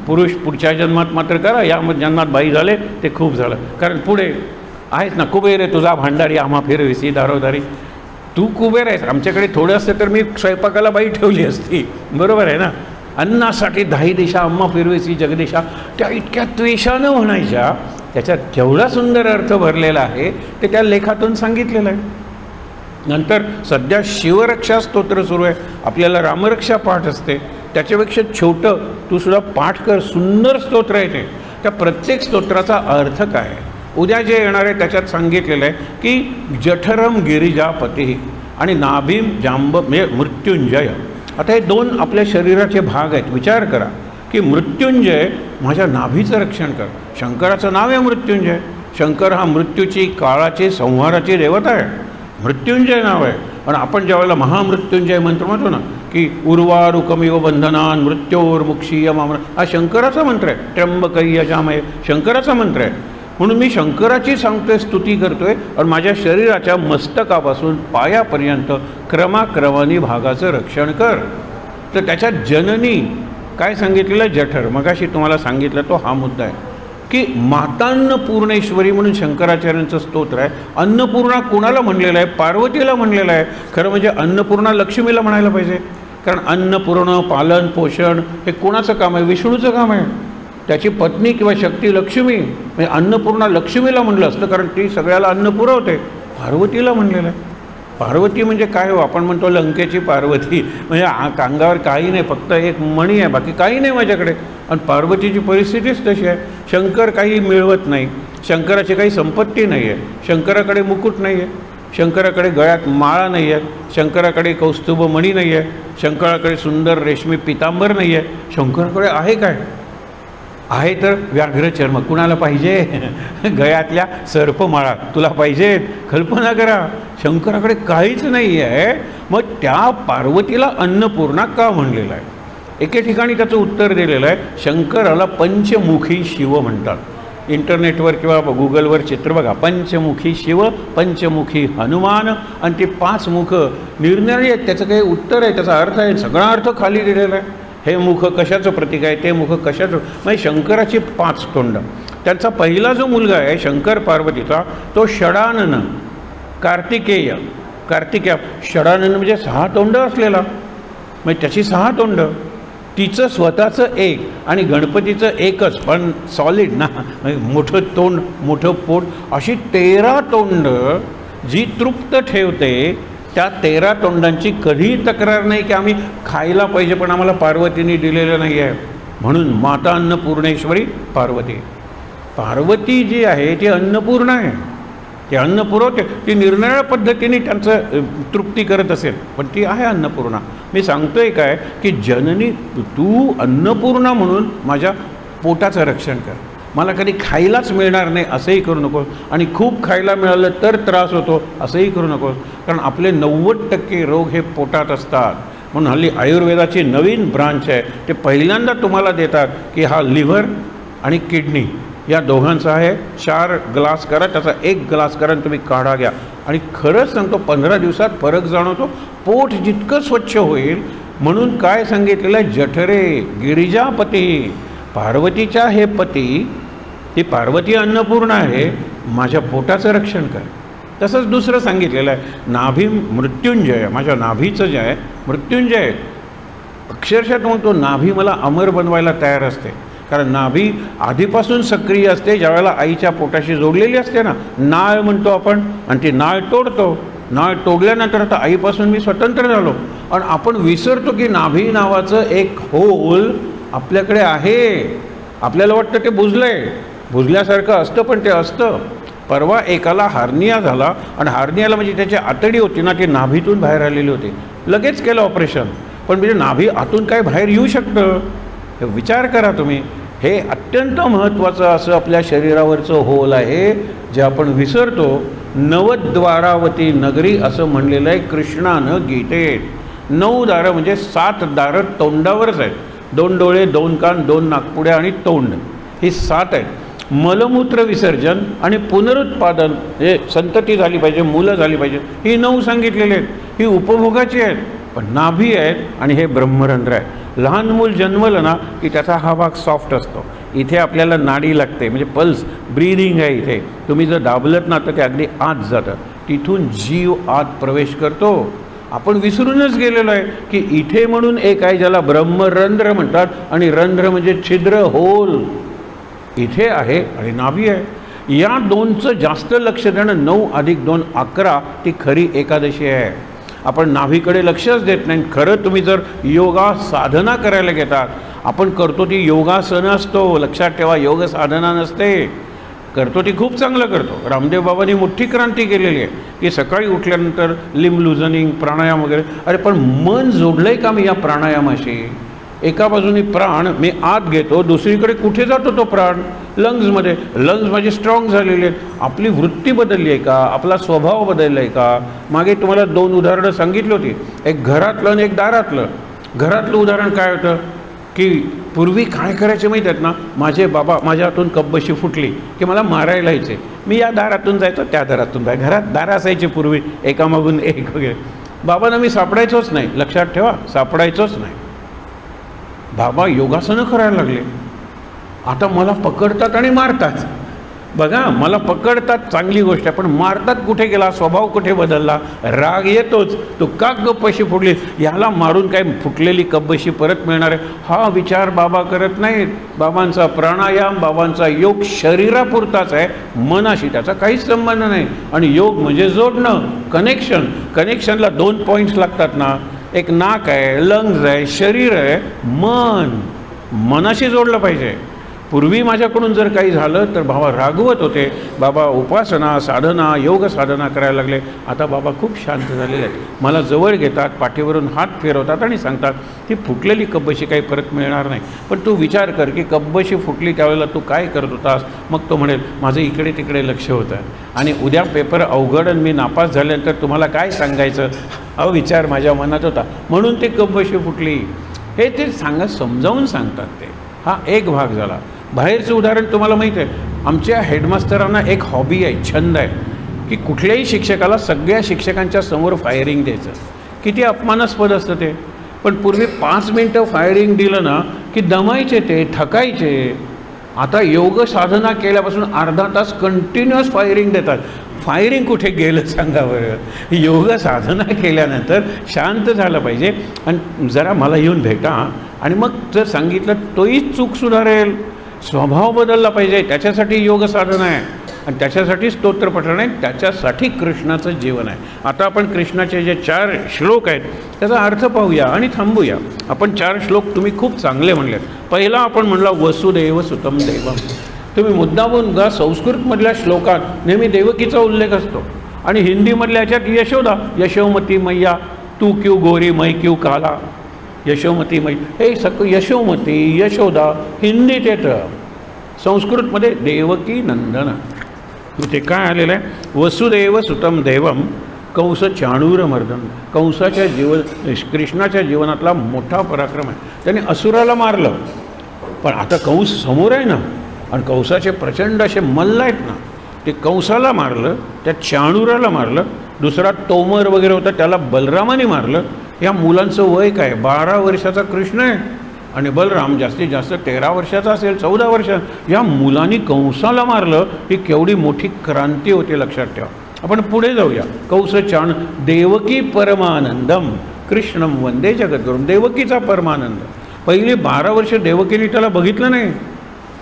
A: पुरुष पुढच्या जन्मात मात्र करा, या जन्मात बाई झाले ते खूप झालं. कारण पुढे आहेच ना, कुबेर आहे तुझा भांडारी, आम्हा फिरविसी दारोदारी. तू कुबेर आहेस, आमच्याकडे थोडं असतं तर मी स्वयंपाकाला बाई ठेवली असती, बरोबर आहे ना. अन्नासाठी 10 दिशा अम्मा फिरवेसी जगदेशा, त्या इतक्या त्वेषानं म्हणायच्या. त्याच्यात केवढा सुंदर अर्थ भरलेला आहे ते त्या लेखातून सांगितलेलं आहे. नंतर सध्या शिवरक्षा स्तोत्र सुरू आहे, आपल्याला रामरक्षा पाठ असते, त्याच्यापेक्षा छोटं तू सुद्धा पाठ कर, सुंदर स्तोत्र आहे ते. त्या प्रत्येक स्तोत्राचा अर्थ काय आहे उद्या जे येणार आहे त्याच्यात सांगितलेलं आहे की जठरम गिरिजापती आणि नाभीम जांब म्हणजे मृत्युंजय. आता हे 2 आपल्या शरीराचे भाग आहेत. विचार करा की मृत्युंजय माझ्या नाभीचं रक्षण कर. शंकराचं नाव आहे मृत्युंजय. शंकर हा मृत्यूची, काळाची, संहाराची देवता आहे. मृत्युंजय नाव आहे. पण आपण ज्यावेळेला महामृत्युंजय मंत्र म्हणतो ना की उर्वारुकमिव बंधनान मृत्योर्मुक्षीयम, हा शंकराचा मंत्र आहे. त्र्यंबकं यजामहे शंकराचा मंत्र आहे. म्हणून मी शंकराची सांगतोय, स्तुती करतोय आणि माझ्या शरीराच्या मस्तकापासून पायापर्यंत क्रमाक्रमाने भागाचं रक्षण कर. तर त्याच्यात जननी काय सांगितलेलं, जठर. मगाशी तुम्हाला सांगितलं तो हा मुद्दा आहे की मातान्नपूर्णेश्वरी म्हणून शंकराचार्यांचं स्तोत्र आहे. अन्नपूर्णा कुणाला म्हणलेलं आहे, पार्वतीला म्हणलेलं आहे. खरं म्हणजे अन्नपूर्णा लक्ष्मीला म्हणायला पाहिजे, कारण अन्नपूर्ण, पालन पोषण हे कोणाचं काम आहे, विष्णूचं काम आहे. त्याची पत्नी किंवा शक्ती लक्ष्मी, म्हणजे अन्नपूर्णा लक्ष्मीला म्हणलं असतं, कारण ती सगळ्याला अन्न पुरवते. पार्वतीला म्हणलेलं आहे. पार्वती म्हणजे काय हो, आपण म्हणतो लंकेची पार्वती, म्हणजे अंगावर काही नाही, फक्त एक मणी आहे, बाकी काही नाही माझ्याकडे. आणि पार्वतीची परिस्थितीच तशी आहे. शंकर काही मिळवत नाही, शंकराची काही संपत्ती नाही आहे, शंकराकडे मुकुट नाही आहे, शंकराकडे गळ्यात माळा नाही आहे, शंकराकडे कौस्तुभ मणी नाही आहे, शंकराकडे सुंदर रेशमी पितांबर नाही आहे. शंकराकडे आहे काय, आहे तर व्याघ्र चर्म कुणाला पाहिजे? गळ्यातल्या सर्पमाळा तुला पाहिजेत? कल्पना करा, शंकराकडे काहीच नाही आहे, मग त्या पार्वतीला अन्नपूर्णा का म्हणलेलं आहे? एके ठिकाणी त्याचं उत्तर दिलेलं आहे, शंकराला पंचमुखी शिव म्हणतात. इंटरनेटवर किंवा गुगलवर चित्र बघा, पंचमुखी शिव, पंचमुखी हनुमान, आणि ते 5 मुख निरनिराळी आहेत. त्याचं काही उत्तर आहे, त्याचा अर्थ आहे, सगळा अर्थ खाली दिलेला आहे. हे मुख कशाचं प्रतीक आहे, ते मुख कशाचं, म्हणजे शंकराची 5 तोंड. त्यांचा पहिला जो मुलगा आहे शंकर पार्वतीचा, तो षडानन कार्तिकेय. षडानन म्हणजे 6 तोंड असलेला, म्हणजे त्याची 6 तोंड, तिचं स्वतःचं एक, आणि गणपतीचं एकच पण सॉलिड ना, मोठं तोंड मोठं पोट, अशी 13 तोंड जी तृप्त ठेवते. त्या 13 तोंडांची कधीही तक्रार नाही की आम्ही खायला पाहिजे पण आम्हाला पार्वतीने दिलेलं नाही आहे. म्हणून माता अन्नपूर्णेश्वरी पार्वती. पार्वती जी आहे ती अन्नपूर्ण आहे, ती अन्न पुरवते, ती निरनिराळ्या पद्धतीने त्यांचं तृप्ती करत असेल, पण ती आहे अन्नपूर्णा. मी सांगतोय काय की जननी तू अन्नपूर्णा म्हणून माझ्या पोटाचं रक्षण कर, मला कधी खायलाच मिळणार नाही असंही करू नकोस, आणि खूप खायला मिळालं तर त्रास होतो असंही करू नकोस, कारण आपले 90% रोग हे पोटात असतात. म्हणून हल्ली आयुर्वेदाची नवीन ब्रांच आहे, ते पहिल्यांदा तुम्हाला देतात की हा लिव्हर आणि किडनी या दोघांचा आहे, 4 ग्लास करा, त्याचा 1 ग्लास करा आणि तुम्ही काढा घ्या, आणि खरंच सांगतो 15 दिवसात फरक जाणवतो. पोट जितकं स्वच्छ होईल. म्हणून काय सांगितलेलं आहे, जठरे गिरिजापती, पार्वतीच्या हे पती, ती पार्वती अन्नपूर्ण आहे, माझ्या पोटाचं रक्षण कर. तसंच दुसरं सांगितलेलं आहे, नाभी मृत्युंजय, माझ्या नाभीचं जे आहे मृत्युंजय, अक्षरशः म्हणतो नाभी मला अमर बनवायला तयार असते, कारण नाभी आधीपासून सक्रिय असते, ज्यावेळेला आईच्या पोटाशी जोडलेली असते ना, नाळ म्हणतो आपण, आणि ती नाळ तोडतो. नाळ तोडल्यानंतर आता आईपासून मी स्वतंत्र झालो, आणि आपण विसरतो की नाभी नावाचं एक होल आपल्याकडे आहे. आपल्याला वाटतं ते बुजल्यासारखं असतं, पण ते असतं. परवा एकाला हार्निया झाला, आणि हार्नियाला म्हणजे त्याची आतडी होती ना, ती नाभीतून बाहेर आलेली होती, लगेच केलं ऑपरेशन, पण म्हणजे नाभी आतून काय बाहेर येऊ शकतं, हे विचार करा तुम्ही. हे अत्यंत महत्त्वाचं असं आपल्या शरीरावरचं होल आहे, जे आपण विसरतो. नवद्वारावती नगरी असं म्हणलेलं आहे कृष्णानं गीतेत. 9 दारं म्हणजे 7 दारं तोंडावरच आहेत, 2 डोळे, 2 कान, 2 नाकपुड्या आणि तोंड, ही 7 आहेत. मलमूत्र विसर्जन आणि पुनरुत्पादन, हे संतती झाली पाहिजे, मुलं झाली पाहिजे, ही 9 सांगितलेली आहेत. ही उपभोगाची आहेत, पण नाभी आहेत, आणि हे ब्रह्मरंध्र आहे. लहान मूल जन्मलं ना की त्याचा हा भाग सॉफ्ट असतो, इथे आपल्याला नाडी लागते, म्हणजे पल्स ब्रीदिंग आहे इथे. तुम्ही जर दाबलत ना तर ते अगदी आत जातं, तिथून जीव आत प्रवेश करतो. आपण विसरूनच गेलेलो आहे की इथे म्हणून एक आहे ज्याला ब्रह्मरंध्र म्हणतात, आणि रंध्र म्हणजे छिद्र, होल इथे आहे, आणि नाभी आहे. या 2चं जास्त लक्ष देणं, 9 + 2 11, ती खरी एकादशी आहे. आपण नाभीकडे लक्षच देत नाही. खरं तुम्ही जर योगा साधना करायला घेतात, आपण करतो ती योगासन असतो, लक्षात ठेवा, योग साधना नसते. करतो ती खूप चांगलं करतो. रामदेव बाबांनी मोठी क्रांती केलेली आहे की सकाळी उठल्यानंतर लिंब लुझनिंग, प्राणायाम वगैरे. अरे पण मन जोडलं आहे का मी या प्राणायामाशी? एका बाजूने प्राण मी आत घेतो, दुसरीकडे कुठे जातो तो प्राण? लंग्समध्ये. लंग्स माझे स्ट्रॉंग झालेले आहेत. आपली वृत्ती बदलली आहे का? आपला स्वभाव बदलला आहे का? मागे तुम्हाला 2 उदाहरणं सांगितली होती, एक घरातलं आणि एक दारातलं. घरातलं उदाहरण काय होतं की पूर्वी काय करायचे माहीत आहेत ना, माझे बाबा माझ्या हातून कब्बशी फुटली की मला मारायला यायचे, मी या दारातून जायचो त्या दारातून जाय. घरात दारं असायची पूर्वी एकामागून एक वगैरे. बाबांना मी सापडायचोच नाही, लक्षात ठेवा, सापडायचोच नाही. बाबा योगासनं करायला लागले, आता मला पकडतात आणि मारतात. बघा, मला पकडतात चांगली गोष्ट आहे, पण मारतात कुठे गेला? स्वभाव कुठे बदलला? राग येतोच, तू का कब्बशी फुटली, याला मारून काय फुटलेली कब्बशी परत मिळणार आहे, हा विचार बाबा करत नाहीत. बाबांचा प्राणायाम, बाबांचा योग शरीरापुरताच आहे, मनाशी त्याचा काहीच संबंध नाही. आणि योग म्हणजे जोडणं, कनेक्शन. कनेक्शनला 2 पॉईंट्स लागतात ना, एक नाक आहे, लंग्स आहे, शरीर आहे, मन. मनाशी जोडलं पाहिजे. पूर्वी माझ्याकडून जर काही झालं तर बाबा रागवत होते, बाबा उपासना साधना योग साधना करायला लागले. आता बाबा खूप शांत झालेले आहेत. मला जवळ घेतात, पाठीवरून हात फिरवतात आणि सांगतात ती फुटलेली कब्बशी काही परत मिळणार नाही, पण तू विचार कर की कब्बशी फुटली त्यावेळेला तू काय करत होतास. मग तो म्हणेल माझं इकडे तिकडे लक्ष होतं आणि उद्या पेपर अवघड आणि मी नापास झाल्यानंतर तुम्हाला काय सांगायचं हा विचार माझ्या मनात होता, म्हणून ती कब्बशी फुटली. हे ते समजावून सांगतात ते. हा एक भाग झाला. बाहेरचं उदाहरण तुम्हाला माहीत आहे, आमच्या हेडमास्टरांना एक हॉबी आहे, छंद आहे की कुठल्याही शिक्षकाला सगळ्या शिक्षकांच्या समोर फायरिंग द्यायचं. किती अपमानास्पद असतं ते. पण पूर्वी 5 मिनटं फायरिंग दिलं ना की दमायचे, ते थकायचे. आता योग साधना केल्यापासून अर्धा तास कंटिन्युअस फायरिंग देतात. फायरिंग कुठे गेलं सांगा बरं. योग साधना केल्यानंतर शांत झालं पाहिजे आणि जरा मला येऊन भेटा आणि मग जर सांगितलं तोही चूक सुधारेल. स्वभाव बदलला पाहिजे, त्याच्यासाठी योग साधना आहे आणि त्याच्यासाठी स्तोत्र पठण आहे, त्याच्यासाठी कृष्णाचं जीवन आहे. आता आपण कृष्णाचे जे 4 श्लोक आहेत त्याचा अर्थ पाहूया आणि थांबूया. आपण 4 श्लोक तुम्ही खूप चांगले म्हणलेत. पहिला आपण म्हणला वसुदेव सुतम देवम. तुम्ही मुद्दामून गा संस्कृतमधल्या श्लोकात नेहमी देवकीचा उल्लेख असतो आणि हिंदीमधल्या याच्यात यशोदा, यशोमती मैया, तू क्यू गोरी मै क्यू काला, यशोमती मै, हे यशोमती यशोदा हिंदीत येतं, संस्कृतमध्ये देवकी नंदन. इथे काय आलेलं आहे, वसुदेव सुतम देवम कंस चाणूरमर्दन. कंसाच्या कृष्णाच्या जीवनातला मोठा पराक्रम आहे. त्याने असुराला मारलं, पण आता कंस समोर आहे ना आणि कंसाचे प्रचंड असे मल्ल आहेत ना, ते कंसाला मारलं, त्या चाणूराला मारलं. दुसरा तोमर वगैरे होता त्याला बलरामाने मारलं. या मुलांचं वय काय, 12 वर्षाचा कृष्ण आहे आणि बलराम जास्तीत जास्त 13 वर्षाचा असेल, 14 वर्ष. या मुलांनी कंसाला मारलं, ही केवढी मोठी क्रांती होते, लक्षात ठेवा. आपण पुढे जाऊया. कंस चाण देवकी परमानंदम कृष्णम वंदे जगद्गुरुम. देवकीचा परमानंद. पहिली 12 वर्ष देवकीने त्याला बघितलं नाही,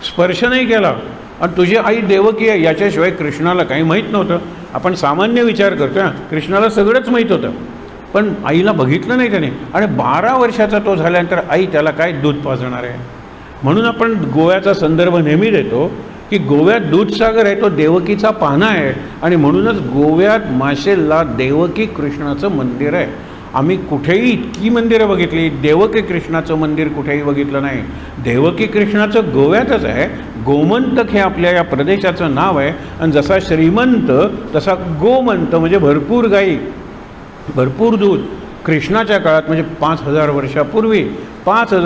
A: स्पर्श नाही केला आणि तुझी आई देवकी आहे याच्याशिवाय कृष्णाला काही माहीत नव्हतं. आपण सामान्य विचार करतो, कृष्णाला सगळंच माहीत होतं पण आईला बघितलं नाही त्याने. आणि 12 वर्षाचा तो झाल्यानंतर आई त्याला काय दूध पाजणार आहे. म्हणून आपण गोव्याचा संदर्भ नेहमी देतो की गोव्यात दूधसागर आहे, तो देवकीचा पाना आहे आणि म्हणूनच गोव्यात माशेलला देवकी कृष्णाचं मंदिर आहे. आम्ही कुठेही इतकी मंदिरं बघितली, देवकी कृष्णाचं मंदिर कुठेही बघितलं नाही. देवकी कृष्णाचं गोव्यातच आहे. गोमंतक हे आपल्या या प्रदेशाचं नाव आहे आणि जसा श्रीमंत तसा गोमंत म्हणजे भरपूर गाई, भरपूर दूध. कृष्णाच्या काळात म्हणजे 5000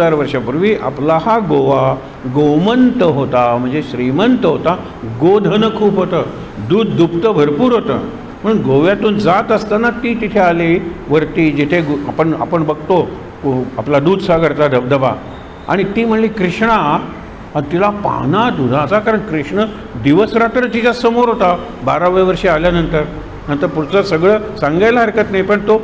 A: वर्षापूर्वी आपला हा गोवा गोमंत होता, म्हणजे श्रीमंत होता. गोधन खूप होतं, दूध दुभतं भरपूर होतं. म्हणून गोव्यातून जात असताना ती तिथे आली वरती, जिथे आपण बघतो आपला दूधसागरचा धबधबा. आणि ती म्हणली कृष्णा, तिला पाना दुधाचा, कारण कृष्ण दिवसरात्र तिच्या समोर होता 12व्या वर्षी आल्यानंतर. नंतर पुढचं सगळं सांगायला हरकत नाही, पण तो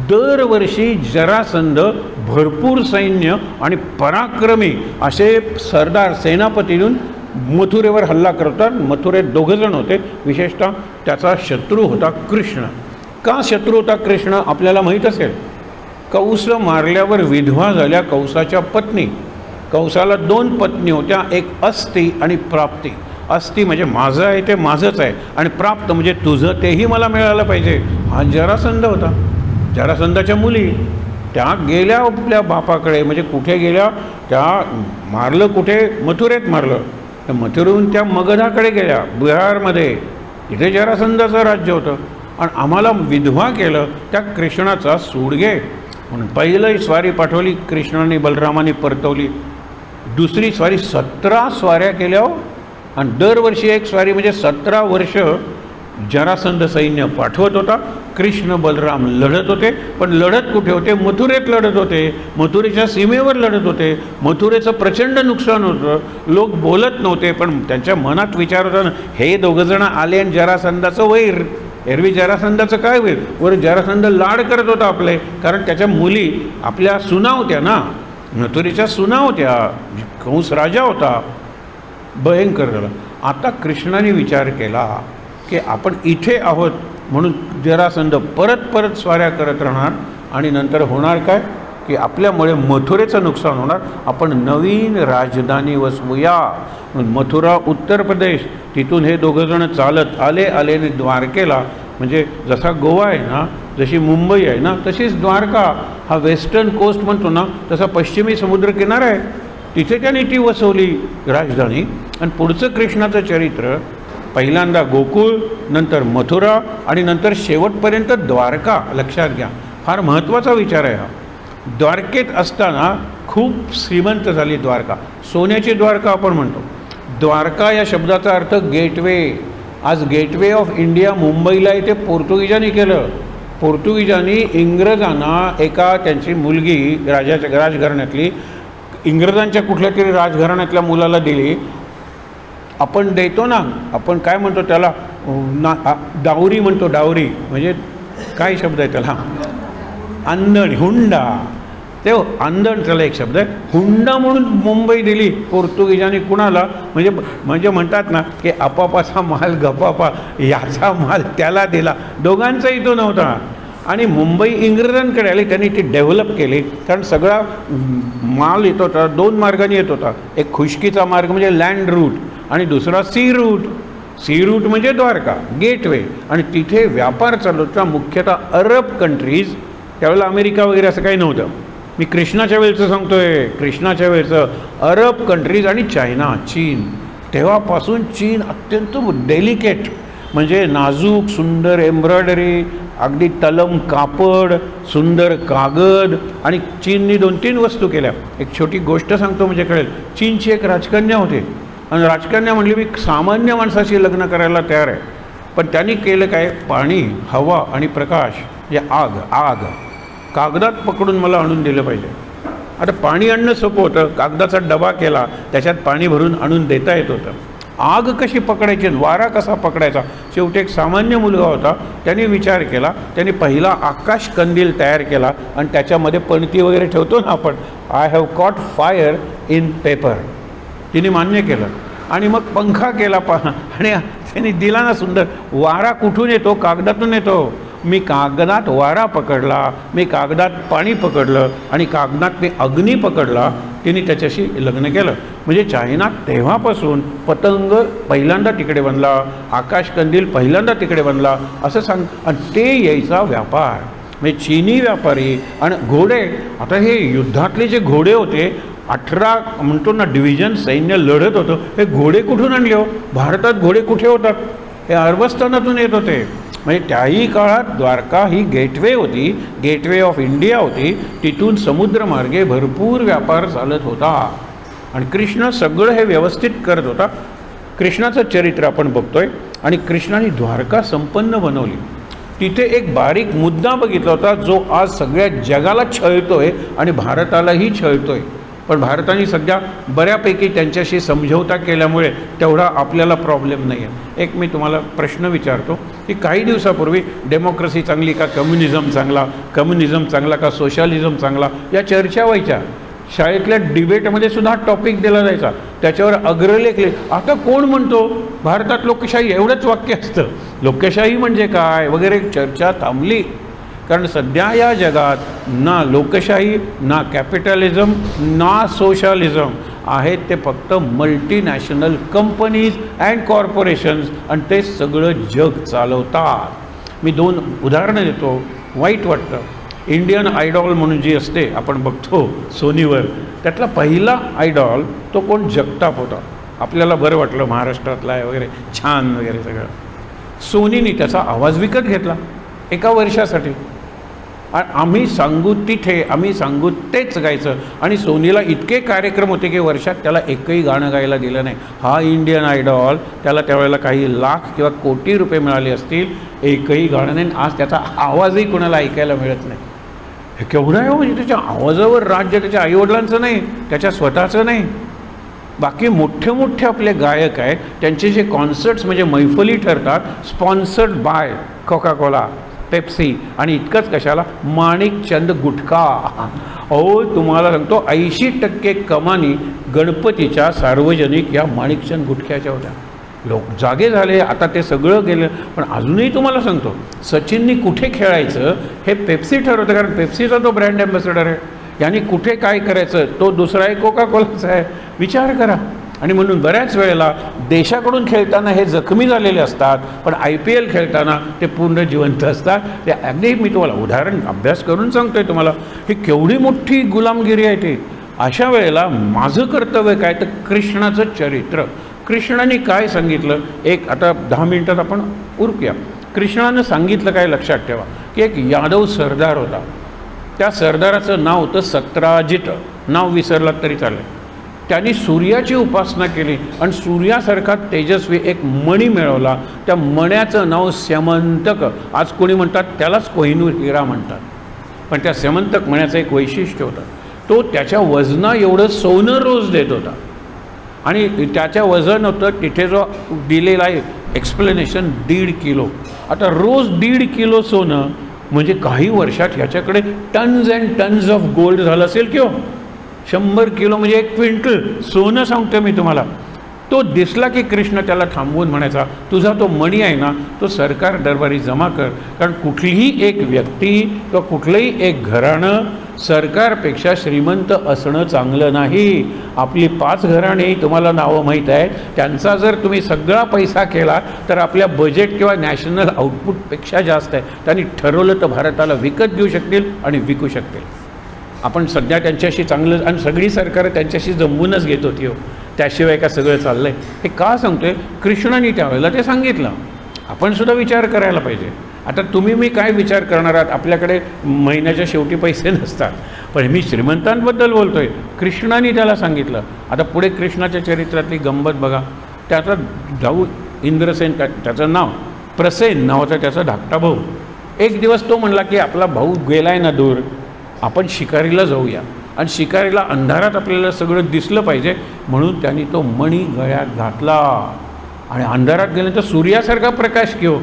A: दरवर्षी जरासंध भरपूर सैन्य आणि पराक्रमी असे सरदार सेनापती देऊन मथुरेवर हल्ला करतात. मथुरेत 2 जण होते, विशेषतः त्याचा शत्रू होता कृष्ण. का शत्रू होता कृष्ण आपल्याला माहीत असेल. कंस मारल्यावर विधवा झाल्या कंसाच्या पत्नी. कंसाला 2 पत्नी होत्या, एक अस्ती आणि प्राप्ती. अस्ती म्हणजे माझं आहे ते माझंच आहे आणि प्राप्त म्हणजे तुझं तेही मला मिळालं पाहिजे. हा जरासंध होता. जरासंधाच्या मुली त्या गेल्या आपल्या बापाकडे, म्हणजे कुठे गेल्या, त्या मारलं कुठे, मथुरेत मारलं. तर मथुरेहून त्या मगधाकडे गेल्या बिहारमध्ये, इथे जरासंधाचं राज्य होतं. आणि आम्हाला विधवा केलं त्या कृष्णाचा सूडगे म्हणून पहिली स्वारी पाठवली कृष्णाने, बलरामाने परतवली. दुसरी स्वारी 17 स्वाऱ्या केल्या आणि दरवर्षी एक स्वारी म्हणजे 17 वर्ष जरासंध सैन्य पाठवत होता. कृष्ण बलराम लढत होते, पण लढत कुठे होते, मथुरेत लढत होते, मथुरेच्या सीमेवर लढत होते. मथुरेचं प्रचंड नुकसान होतं, लोक बोलत नव्हते, पण त्यांच्या मनात विचार होता ना, हे 2 जण आले आणि जरासंधाचं वैर. एरवी जरासंधाचं काय होईल, वर जरासंध लाड करत होता आपले, कारण त्याच्या मुली आपल्या सुना होत्या ना, मथुरेच्या सुना होत्या. कंस राजा होता, भयंकर झाला. आता कृष्णाने विचार केला की आपण इथे आहोत म्हणून जरासंध परत स्वाऱ्या करत राहणार आणि नंतर होणार काय की आपल्यामुळे मथुरेचं नुकसान होणार, आपण नवीन राजधानी वसवूया. मथुरा उत्तर प्रदेश, तिथून हे दोघंजण चालत आले द्वारकेला. म्हणजे जसा गोवा आहे ना, जशी मुंबई आहे ना, तशीच द्वारका हा वेस्टर्न कोस्ट म्हणतो ना, तसा पश्चिमी समुद्रकिनारा आहे. तिथे त्यांनी ती वसवली राजधानी. आणि पुढचं कृष्णाचं चरित्र पहिल्यांदा गोकुळ, नंतर मथुरा आणि नंतर शेवटपर्यंत द्वारका. लक्षात घ्या, फार महत्त्वाचा विचार आहे हा. द्वारकेत असताना खूप श्रीमंत झाली द्वारका. सोन्याची द्वारका आपण म्हणतो. द्वारका या शब्दाचा अर्थ गेटवे. आज गेटवे ऑफ इंडिया मुंबईला आहे ते पोर्तुगीजांनी केलं. पोर्तुगीजांनी इंग्रजांना एका त्यांची मुलगी राजघराण्यातली इंग्रजांच्या कुठल्या तरी राजघराण्यातल्या मुलाला दिली. आपण देतो ना, आपण काय म्हणतो त्याला, डावरी म्हणतो. डावरी म्हणजे काय शब्द आहे त्याला, अंधण, हुंडा. ते अंधण त्याला एक शब्द आहे. हुंडा म्हणून मुंबई दिली पोर्तुगीजांनी कुणाला, म्हणजे म्हणतात ना की आपापाचा माल गपापा, याचा माल त्याला दिला. दोघांचाही तो नव्हता. आणि मुंबई इंग्रजांकडे आली, त्यांनी ती डेव्हलप केली. कारण सगळा माल येत होता, दोन मार्गाने येत होता. एक खुष्कीचा मार्ग म्हणजे लँड रूट, आणि दुसरा सी रूट. सी रूट म्हणजे द्वारका, गेटवे. आणि तिथे व्यापार चालू होता मुख्यतः अरब कंट्रीज. त्यावेळेला अमेरिका वगैरे असं काही नव्हतं. मी कृष्णाच्या वेळचं सांगतोय, कृष्णाच्या वेळचं अरब कंट्रीज आणि चायना, चीन. तेव्हापासून चीन अत्यंत डेलिकेट, म्हणजे नाजूक, सुंदर एम्ब्रॉयडरी, अगदी तलम कापड, सुंदर कागद. आणि चीननी 2-3 वस्तू केल्या. एक छोटी गोष्ट सांगतो म्हणजे कळेल. चीनची एक राजकन्या होती, आणि राजकन्या म्हणली मी सामान्य माणसाशी लग्न करायला तयार आहे. पण त्यांनी केलं काय, पाणी, हवा आणि प्रकाश, या आग कागदात पकडून मला आणून दिलं पाहिजे. आता पाणी आणणं सोपं होतं, कागदाचा डबा केला, त्याच्यात पाणी भरून आणून देता येत होतं. आग कशी पकडायची, वारा कसा पकडायचा. शेवटी एक सामान्य मुलगा होता, त्याने विचार केला. त्याने पहिला आकाश कंदील तयार केला, आणि त्याच्यामध्ये पणती वगैरे ठेवतो ना आपण, I have caught fire in paper. तिने मान्य केलं. आणि मग पंखा केला आणि त्यांनी दिला ना सुंदर. वारा कुठून येतो, कागदातून येतो. मी कागदात वारा पकडला, मी कागदात पाणी पकडलं, आणि कागदात मी अग्नी पकडला. तिने त्याच्याशी लग्न केलं. म्हणजे चायना तेव्हापासून पतंग पहिल्यांदा तिकडे बनला, आकाश कंदील पहिल्यांदा तिकडे बनला, असं सांग. आणि ते यायचा व्यापार म्हणजे चीनी व्यापारी. आणि घोडे, आता हे युद्धातले जे घोडे होते, 18 म्हणतो ना डिव्हिजन सैन्य लढत होतं, हे घोडे कुठून आणले हो. भारतात घोडे कुठे होतात, हे अरबस्थानातून येत होते. म्हणजे त्याही काळात द्वारका ही गेटवे होती, गेटवे ऑफ इंडिया होती. तिथून समुद्रमार्गे भरपूर व्यापार चालत होता. आणि कृष्ण सगळं हे व्यवस्थित करत होता. कृष्णाचं चरित्र आपण बघतोय. आणि कृष्णाने द्वारका संपन्न बनवली. तिथे एक बारीक मुद्दा बघितला होता, जो आज सगळ्या जगाला छळतोय आणि भारतालाही छळतोय. पण भारताने सध्या बऱ्यापैकी त्यांच्याशी समझोता केल्यामुळे तेवढा आपल्याला प्रॉब्लेम नाही आहे. एक मी तुम्हाला प्रश्न विचारतो की काही दिवसापूर्वी डेमोक्रेसी चांगली का कम्युनिझम चांगला, कम्युनिझम चांगला का सोशलिझम चांगला, या चर्चा व्हायच्या. शाळेतल्या डिबेटमध्ये सुद्धा टॉपिक दिला जायचा, त्याच्यावर अग्रलेख आता कोण म्हणतो भारतात लोकशाही, एवढंच वाक्य असतं. लोकशाही म्हणजे काय वगैरे चर्चा थांबली. कारण सध्या या जगात ना लोकशाही, ना कॅपिटलिझम, ना सोशलिझम आहेत. ते फक्त मल्टीनॅशनल कंपनीज अँड कॉर्पोरेशन्स, आणि ते सगळं जग चालवतात. मी 2 उदाहरणं देतो, वाईट वाटतं. इंडियन आयडॉल म्हणून जी असते आपण बघतो सोनीवर, त्यातला पहिला आयडॉल तो कोण, जगताप होता. आपल्याला बरं वाटलं, महाराष्ट्रातला आहे वगैरे, छान वगैरे सगळं. सोनीने त्याचा आवाज विकत घेतला 1 वर्षासाठी. आणि आम्ही सांगू तिथे, आम्ही सांगू तेच गायचं. आणि सोनीला इतके कार्यक्रम होते की वर्षात त्याला एकही गाणं गायला दिलं नाही. हा इंडियन आयडॉल, त्याला त्यावेळेला काही लाख किंवा कोटी रुपये मिळाले असतील, एकही गाणं नाही. आज त्याचा आवाजही कोणाला ऐकायला मिळत नाही. हे केवढं आहे हो. म्हणजे त्याच्या आवाजावर राज्य त्याच्या आईवडिलांचं नाही, त्याच्या स्वतःचं नाही. बाकी मोठे मोठे आपले गायक आहेत, त्यांचे जे कॉन्सर्ट्स म्हणजे मैफली ठरतात, sponsored by Coca Cola, Pepsi. आणि इतकंच कशाला, माणिकचंद गुटखा. अहो तुम्हाला सांगतो 80% कमानी गणपतीच्या सार्वजनिक या माणिकचंद गुटख्याच्या होत्या. लोक जागे झाले, आता ते सगळं गेलं. पण अजूनही तुम्हाला सांगतो, सचिननी कुठे खेळायचं हे पेप्सी ठरवतं, कारण पेप्सीचा तो ब्रँड ॲम्बॅसेडर आहे. याने कुठे काय करायचं, तो दुसरा एक कोका कोलाचा आहे, विचार करा. आणि म्हणून बऱ्याच वेळेला देशाकडून खेळताना हे जखमी झालेले असतात, पण IPL खेळताना ते पूर्ण जिवंत असतात. ते अगदी मी तुम्हाला उदाहरण अभ्यास करून सांगतोय तुम्हाला, ही केवढी मोठी गुलामगिरी आहे ती. अशा वेळेला माझं कर्तव्य काय, तर कृष्णाचं चरित्र, कृष्णाने काय सांगितलं, एक आता 10 मिनिटात आपण उरकूया. कृष्णानं सांगितलं काय लक्षात ठेवा, की एक यादव सरदार होता. त्या सरदाराचं नाव होतं सत्राजित, नाव विसरलात तरी चालेल. त्यांनी सूर्याची उपासना केली आणि सूर्यासारखा तेजस्वी एक मणी मिळवला. त्या मण्याचं नाव स्यमंतक. आज कोणी म्हणतात त्यालाच कोहिनूर हिरा म्हणतात, पण त्या स्यमंतक मण्याचं एक वैशिष्ट्य होतं, तो त्याच्या वजना एवढं सोनं रोज देत होता. आणि त्याच्या वजन होतं तिथे जो दिलेला आहे एक्सप्लेनेशन 1.5 किलो. आता रोज 1.5 किलो सोनं म्हणजे काही वर्षात ह्याच्याकडे tons and tons of gold झालं असेल किंवा 100 किलो म्हणजे 1 क्विंटल सोनं सांगतो मी तुम्हाला. तो दिसला की कृष्ण त्याला थांबवून म्हणायचा, तुझा तो मणी आहे ना, तो सरकार दरबारी जमा कर. कारण कुठलीही एक व्यक्ती किंवा कुठलंही एक घराणं सरकारपेक्षा श्रीमंत असणं चांगलं नाही. आपली 5 घराणे तुम्हाला नावं माहीत आहेत, त्यांचा जर तुम्ही सगळा पैसा केला तर आपल्या बजेट किंवा नॅशनल आउटपुटपेक्षा जास्त आहे. त्यांनी ठरवलं तर भारताला विकत घेऊ शकतील आणि विकू शकतील. आपण सध्या त्यांच्याशी चांगलं, आणि सगळी सरकारं त्यांच्याशी जमवूनच घेत होती हो, त्याशिवाय का सगळं चाललं आहे. हे का सांगतोय, कृष्णाने त्यावेळेला ते सांगितलं. आपण सुद्धा विचार करायला पाहिजे. आता तुम्ही मी काय विचार करणार आहात, आपल्याकडे महिन्याच्या शेवटी पैसे नसतात, पण मी श्रीमंतांबद्दल बोलतो आहे. कृष्णाने त्याला सांगितलं. आता पुढे कृष्णाच्या चरित्रातली गंमत बघा. त्याचा भाऊ इंद्रसेन, त्याचं नाव प्रसेन नावाचा त्याचा धाकटा भाऊ. एक दिवस तो म्हणला की आपला भाऊ गेला आहे ना दूर, आपण शिकारीला जाऊया, आणि शिकारीला अंधारात आपल्याला सगळं दिसलं पाहिजे, म्हणून त्यांनी तो मणी गळ्यात घातला. आणि अंधारात गेल्यानंतर सूर्यासारखा प्रकाश घेऊ,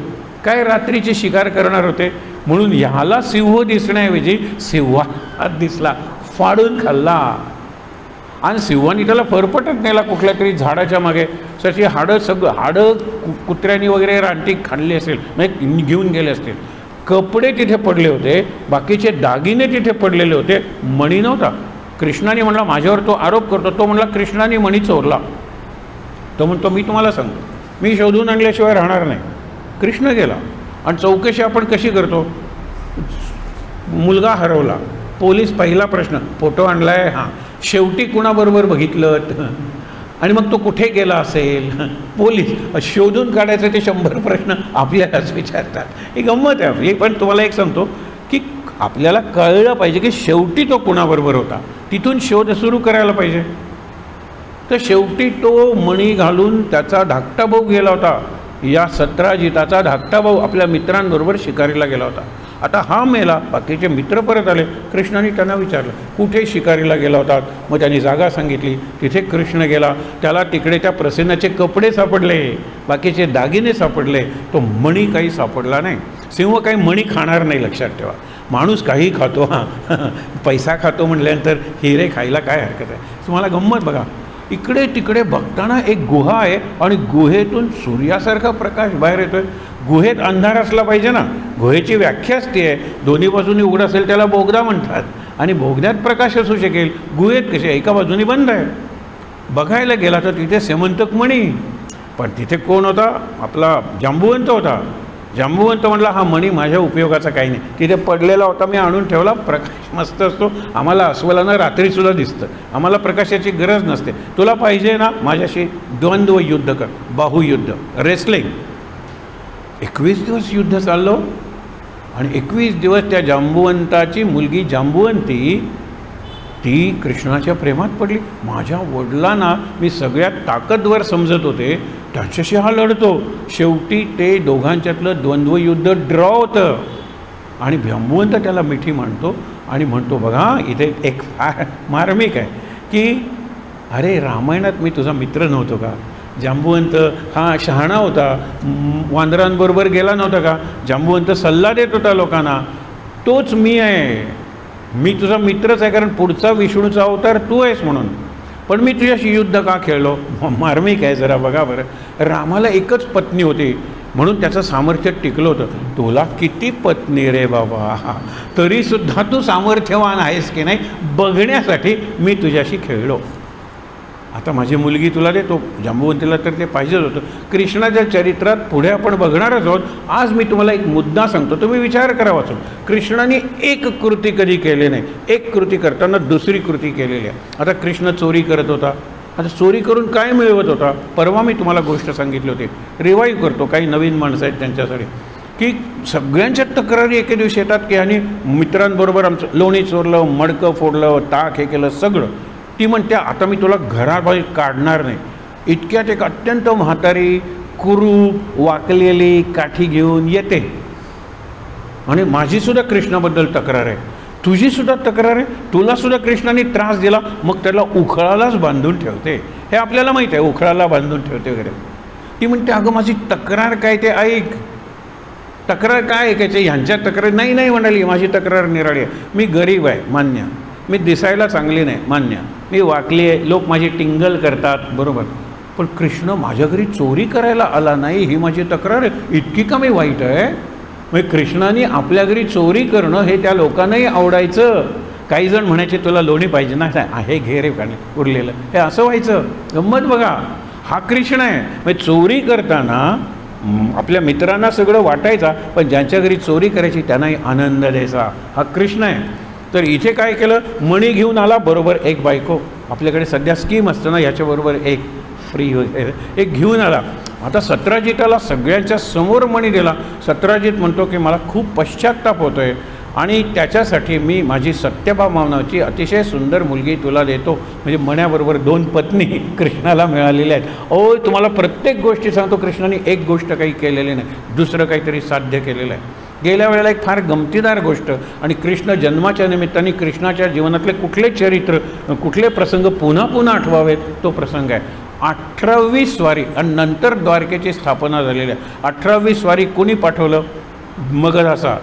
A: काय रात्रीची शिकार करणार होते, म्हणून ह्याला सिंह दिसण्याऐवजी सिंहात दिसला, फाडून खाल्ला. आणि सिंहाने त्याला फरफटत नेला कुठल्या तरी झाडाच्या मागे. तशी हाडं कुत्र्यांनी वगैरे रानटी खाल्ली असेल, म्हणजे घेऊन गेले असतील. कपडे तिथे पडले होते, बाकीचे दागिने तिथे पडलेले होते, मणी नव्हता. कृष्णाने म्हणला माझ्यावर तो आरोप करतो, तो म्हणला कृष्णाने मणी चोरला. तो म्हणतो मी तुम्हाला सांगतो, मी शोधून आणल्याशिवाय राहणार नाही. कृष्ण गेला आणि चौकशी आपण कशी करतो, मुलगा हरवला, पोलीस पहिला प्रश्न फोटो आणलाय, हां, शेवटी कुणाबरोबर बघितलं, आणि मग तो कुठे गेला असेल, पोलीस शोधून काढायचे ते 100 प्रश्न आपल्यालाच विचारतात. ही गंमत आहे आपली. पण तुम्हाला एक सांगतो की आपल्याला कळलं पाहिजे की शेवटी तो कुणाबरोबर होता, तिथून शोध सुरू करायला पाहिजे. तर शेवटी तो मणी घालून त्याचा धाकटा भाऊ गेला होता. या सत्राजिताचा धाकटा भाऊ आपल्या मित्रांबरोबर शिकारीला गेला होता. आता हा मेला, बाकीचे मित्र परत आले. कृष्णाने त्यांना विचारलं कुठे शिकारीला गेला होता, मग त्यांनी जागा सांगितली. तिथे कृष्ण गेला. त्याला तिकडे त्या प्रसेनाचे कपडे सापडले, बाकीचे दागिने सापडले, तो मणी काही सापडला नाही. सिंह काही मणी खाणार नाही, लक्षात ठेवा. माणूस काही खातो, हां, पैसा खातो म्हटल्यानंतर हिरे खायला काय हरकत आहे. तुम्हाला गंमत बघा, इकडे तिकडे बघताना एक गुहा आहे आणि गुहेतून सूर्यासारखा प्रकाश बाहेर येतोय. गुहेत अंधार असला पाहिजे ना, गुहेची व्याख्याच ती आहे, दोन्ही बाजूनी उघड असेल त्याला बोगदा म्हणतात, आणि बोगद्यात प्रकाश असू शकेल, गुहेत कसे एका बाजूनी बंद आहे. बघायला गेला तर तिथे स्यमंतक मणी, पण तिथे कोण होता, आपला जांबुवंत होता. जांबुवंत म्हटला हा मणी माझ्या उपयोगाचा काही नाही, तिथे पडलेला होता, मी आणून ठेवला. प्रकाश मस्त असतो, आम्हाला अस्वलांना रात्रीसुद्धा दिसतं, आम्हाला प्रकाशाची गरज नसते. तुला पाहिजे ना, माझ्याशी द्वंद्व युद्ध कर, बाहुयुद्ध, रेसलिंग. 21 दिवस युद्ध चाललं, आणि 21 दिवस त्या जांबुवंताची मुलगी जांबुवंती ती कृष्णाच्या प्रेमात पडली. माझ्या वडिलांना मी सगळ्यात ताकदवर समजत होते, त्याच्याशी हा लढतो. शेवटी ते दोघांच्यातलं द्वंद्वयुद्ध ड्रॉ होतं, आणि जांबुवंत त्याला मिठी मांडतो आणि म्हणतो बघा इथे एक मार्मिक आहे की अरे रामायणात मी तुझा मित्र नव्हतो का. जांबुवंत हा शहाणा होता, वानरांबरोबर गेला नव्हता का, जांबुवंत सल्ला देत होता लोकांना, तोच मी आहे, मी तुझा मित्रच आहे, कारण पुढचा विष्णूचा अवतार तू आहेस म्हणून. पण मी तुझ्याशी युद्ध का खेळलो. मार्मिक आहे जरा बघा बरं. रामाला एकच पत्नी होती, म्हणून त्याचं सामर्थ्य टिकलं होतं. तुला किती पत्नी रे बाबा, तरीसुद्धा तू सामर्थ्यवान आहेस की नाही बघण्यासाठी मी तुझ्याशी खेळलो. आता माझी मुलगी तुला देतो, जांबुवंतीला तर ते पाहिजेच होतं. कृष्णाच्या चरित्रात पुढे आपण बघणारच आहोत. आज मी तुम्हाला एक मुद्दा सांगतो, तुम्ही विचार करा वाचून. कृष्णाने एक कृती कधी केली नाही, एक कृती करताना दुसरी कृती केलेली आहे. आता कृष्ण चोरी करत होता, आता चोरी करून काय मिळवत होता? परवा मी तुम्हाला गोष्ट सांगितली होती, रिवाईव्ह करतो. काही नवीन माणसं आहेत त्यांच्यासाठी, की सगळ्यांच्या तक्रारी एके दिवशी येतात की आणि मित्रांबरोबर आमचं लोणी चोरलं, मडकं फोडलं, ताक हे केलं सगळं. ती म्हणते आता मी तुला घराबाहेर काढणार नाही. इतक्यात एक अत्यंत म्हातारी कुरूप वाकलेली काठी घेऊन येते आणि माझीसुद्धा कृष्णाबद्दल तक्रार आहे, तुझीसुद्धा तक्रार आहे, तुलासुद्धा कृष्णाने त्रास दिला. मग त्याला उखळालाच बांधून ठेवते. हे आपल्याला माहीत आहे, उखळाला बांधून ठेवते वगैरे. ती म्हणते अगं माझी तक्रार काय ते ऐक. तक्रार काय ऐकायचे? ह्यांच्या तक्रार नाही म्हणाली, माझी तक्रार निराळी आहे. मी गरीब आहे मान्य, मी दिसायला चांगली नाही मान्य, मी वाकली आहे, लोक माझी टिंगल करतात बरोबर, पण कृष्ण माझ्या घरी चोरी करायला आला नाही ही माझी तक्रार आहे. इतकी का मी वाईट आहे? म्हणजे कृष्णाने आपल्या घरी चोरी करणं हे त्या लोकांनाही आवडायचं. काही जण म्हणायचे तुला लोणी पाहिजे ना, आहे घे रे पाणी उरलेलं, हे असं व्हायचं. गंमत बघा, हा कृष्ण आहे. म्हणजे चोरी करताना आपल्या मित्रांना सगळं वाटायचा, पण ज्यांच्या घरी चोरी करायची त्यांनाही आनंद द्यायचा. हा कृष्ण आहे. तर इथे काय केलं, मणी घेऊन आला, बरोबर एक बायको. आपल्याकडे सध्या स्कीम असतं ना, याच्याबरोबर एक फ्री वगैरे, एक घेऊन आला. आता सत्राजिताला सगळ्यांच्या समोर मणी दिला. सत्राजित म्हणतो की मला खूप पश्चात्ताप होतो आहे आणि त्याच्यासाठी मी माझी सत्यभामा नावाची अतिशय सुंदर मुलगी तुला देतो. म्हणजे मण्याबरोबर 2 पत्नी कृष्णाला मिळालेल्या आहेत. तुम्हाला प्रत्येक गोष्टी सांगतो, कृष्णाने एक गोष्ट काही केलेली नाही, दुसरं काहीतरी साध्य केलेलं आहे. गेल्या वेळेला एक फार गमतीदार गोष्ट, आणि कृष्ण जन्माच्या निमित्ताने कृष्णाच्या जीवनातले कुठले चरित्र, कुठले प्रसंग पुन्हा पुन्हा आठवावेत तो प्रसंग आहे. 18वी स्वारी आणि नंतर द्वारकेची स्थापना झालेली आहे. 18वी स्वारी कोणी पाठवलं? मगधाचा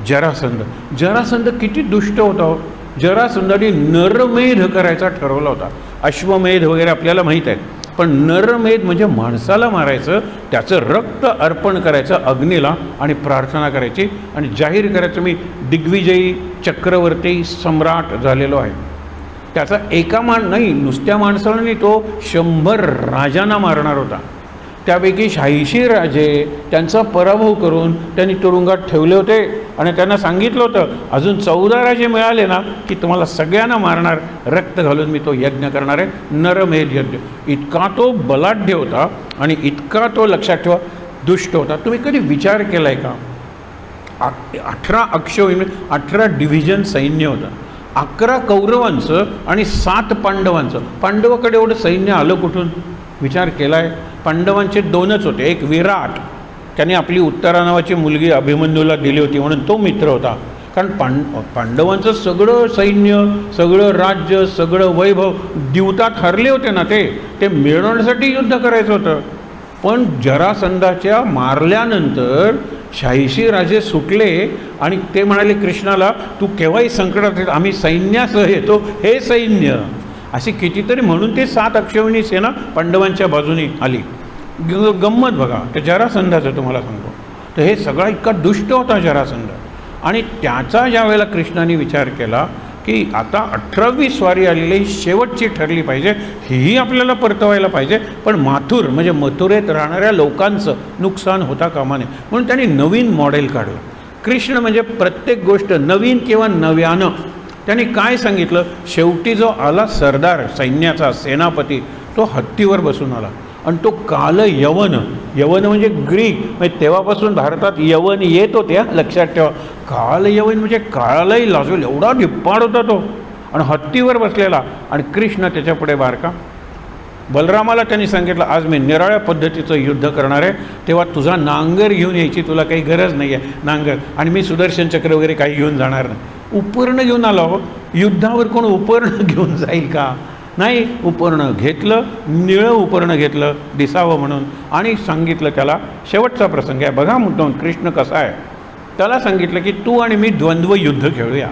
A: जरासंध. जरासंध किती दुष्ट होता. जरासंधाने नरमेध करायचा ठरवला होता. अश्वमेध वगैरे आपल्याला माहीत आहे, पण नरमेध म्हणजे माणसाला मारायचं, त्याचं रक्त अर्पण करायचं अग्नीला आणि प्रार्थना करायची आणि जाहीर करायचं मी दिग्विजयी चक्रवर्ती सम्राट झालेलो आहे. त्याचा एका नाही, नुसत्या माणसाने तो 100 राजांना मारणार होता. त्यापैकी 86 राजे त्यांचा पराभव करून त्यांनी तुरुंगात ठेवले होते आणि त्यांना सांगितलं होतं अजून 14 राजे मिळाले ना की तुम्हाला सगळ्यांना मारणार, रक्त घालून मी तो यज्ञ करणार आहे, नरमेध यज्ञ. इतका तो बलाढ्य होता आणि इतका तो लक्षात ठेवा दुष्ट होता. तुम्ही कधी विचार केला आहे का? 18 अक्षौहिणी 18 डिव्हिजन सैन्य होतं. 11 कौरवांचं आणि 7 पांडवांचं. पांडवाकडे एवढं सैन्य आलं कुठून? विचार केला आहे? पांडवांचे 2च होते. एक विराट, त्याने आपली उत्तरा नावाची मुलगी अभिमन्यूला दिली होती म्हणून तो मित्र होता. कारण पांडवांचं सगळं सैन्य, सगळं राज्य, सगळं वैभव दिवतात हरले होते ना, ते मिळवण्यासाठी युद्ध करायचं होतं. पण जरासंधाच्या मारल्यानंतर 86 राजे सुटले आणि ते म्हणाले कृष्णाला तू केव्हाही संकटात येत, आम्ही सैन्यासह येतो, हे सैन्य. अशी कितीतरी म्हणून ते 7 अक्षौहिणी सेना पांडवांच्या बाजूने आली. गंमत बघा ते जरासंधाचं तुम्हाला सांगतो. तर हे सगळा इतका दुष्ट होता जरासंध. आणि त्याचा ज्या वेळेला कृष्णाने विचार केला की आता 18वी स्वारी आलेली ही शेवटची ठरली पाहिजे, ही आपल्याला परतवायला पाहिजे, पण माथुर म्हणजे मथुरेत राहणाऱ्या लोकांचं नुकसान होता कामा नये, म्हणून त्यांनी नवीन मॉडेल काढलं. कृष्ण म्हणजे प्रत्येक गोष्ट नवीन किंवा नव्यानं. त्यांनी काय सांगितलं? शेवटी जो आला सरदार सैन्याचा सेनापती, तो हत्तीवर बसून आला आणि तो काल यवन, यवन म्हणजे ग्रीक, म्हणजे तेव्हापासून भारतात यवन येत होते, लक्षात ठेवा. काल यवन म्हणजे काळालाही लाजवेल एवढा धिप्पाड होता तो, आणि हत्तीवर बसलेला. आणि कृष्ण त्याच्यापुढे बारका. बलरामाला त्यांनी सांगितलं आज मी निराळ्या पद्धतीचं युद्ध करणार आहे, तेव्हा तुझा नांगर घेऊन यायची तुला काही गरज नाही आहे, नांगर, आणि मी सुदर्शन चक्र वगैरे काही घेऊन जाणार नाही. उपर्ण घेऊन आलो. युद्धावर कोण उपर्ण घेऊन जाईल का? नाही. उपर्ण घेतलं, निळं उपर्ण घेतलं दिसावं म्हणून, आणि सांगितलं त्याला शेवटचा प्रसंग आहे बघा मुद्दाम कृष्ण कसा आहे. त्याला सांगितलं की तू आणि मी द्वंद्व युद्ध खेळूया,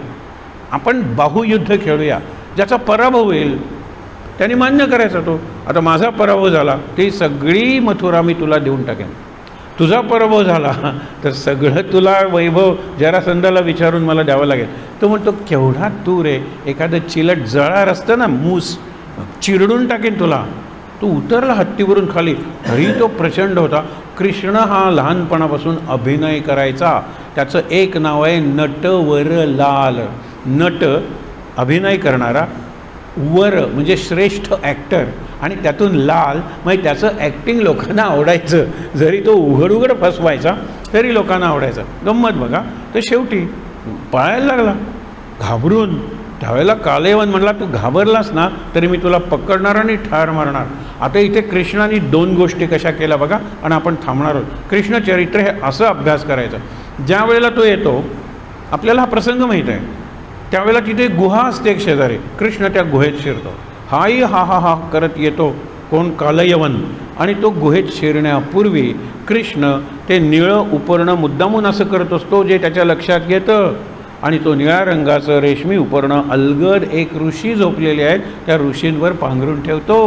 A: आपण बाहुयुद्ध खेळूया, ज्याचा पराभव होईल त्याने मान्य करायचा तो. आता माझा पराभव झाला ती सगळी मथुरा मी तुला देऊन टाकेन, तुझा पराभव झाला तर सगळं तुला वैभव जरासंधाला विचारून मला द्यावं लागेल. तो म्हणतो केवढा तू रे, एखादं चिलट जळार असतं ना, मूस चिरडून टाकेन तुला. तो उतरला हत्तीवरून खाली, तरी तो प्रचंड होता. कृष्ण हा लहानपणापासून अभिनय करायचा. त्याचं एक नाव आहे नटवरलाल. नट अभिनय करणारा, वर म्हणजे श्रेष्ठ ॲक्टर, आणि त्यातून लाल म्हणजे त्याचं ॲक्टिंग लोकांना आवडायचं. जरी तो उघड उघड फसवायचा तरी लोकांना आवडायचं. गंमत बघा. तर शेवटी पळायला लागला घाबरून. त्यावेळेला कालयवन म्हणला तू घाबरलास ना तरी मी तुला पकडणार आणि ठार मारणार. आता इथे कृष्णाने दोन गोष्टी कशा केल्या बघा, आणि आपण थांबणार आहोत. कृष्ण चरित्र हे असं अभ्यास करायचं. ज्या वेळेला तो येतो, आपल्याला हा प्रसंग माहीत आहे, त्यावेळेला तिथे गुहा असते एक शेजारी. कृष्ण त्या गुहेत शिरतो. हाही हा हा हा करत येतो कोण, कालयवन. आणि तो गुहेत शिरण्यापूर्वी कृष्ण ते निळं उपरणं मुद्दामून असं करत असतो जे त्याच्या लक्षात घेतं. आणि तो निळ्या रंगाचं रेशमी उपरणं अलगद एक ऋषी झोपलेले आहेत त्या ऋषींवर पांघरून ठेवतो.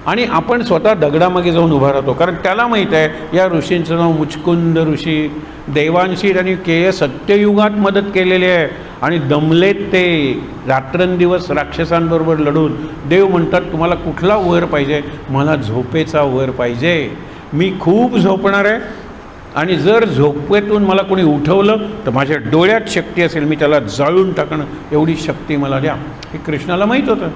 A: आणि आपण स्वतः दगडामागे जाऊन उभा राहतो, कारण त्याला माहीत आहे या ऋषींचं नाव मुचकुंद ऋषी. देवांशी त्यांनी सत्ययुगात मदत केलेली आहे, आणि दमलेत ते रात्रंदिवस राक्षसांबरोबर लढून. देव म्हणतात तुम्हाला कुठला वर पाहिजे? मला झोपेचा वर पाहिजे. मी खूप झोपणार आहे, आणि जर झोपेतून मला कोणी उठवलं तर माझ्या डोळ्यात शक्ती असेल, मी त्याला जाळून टाकणं एवढी शक्ती मला द्या. हे कृष्णाला माहीत होतं.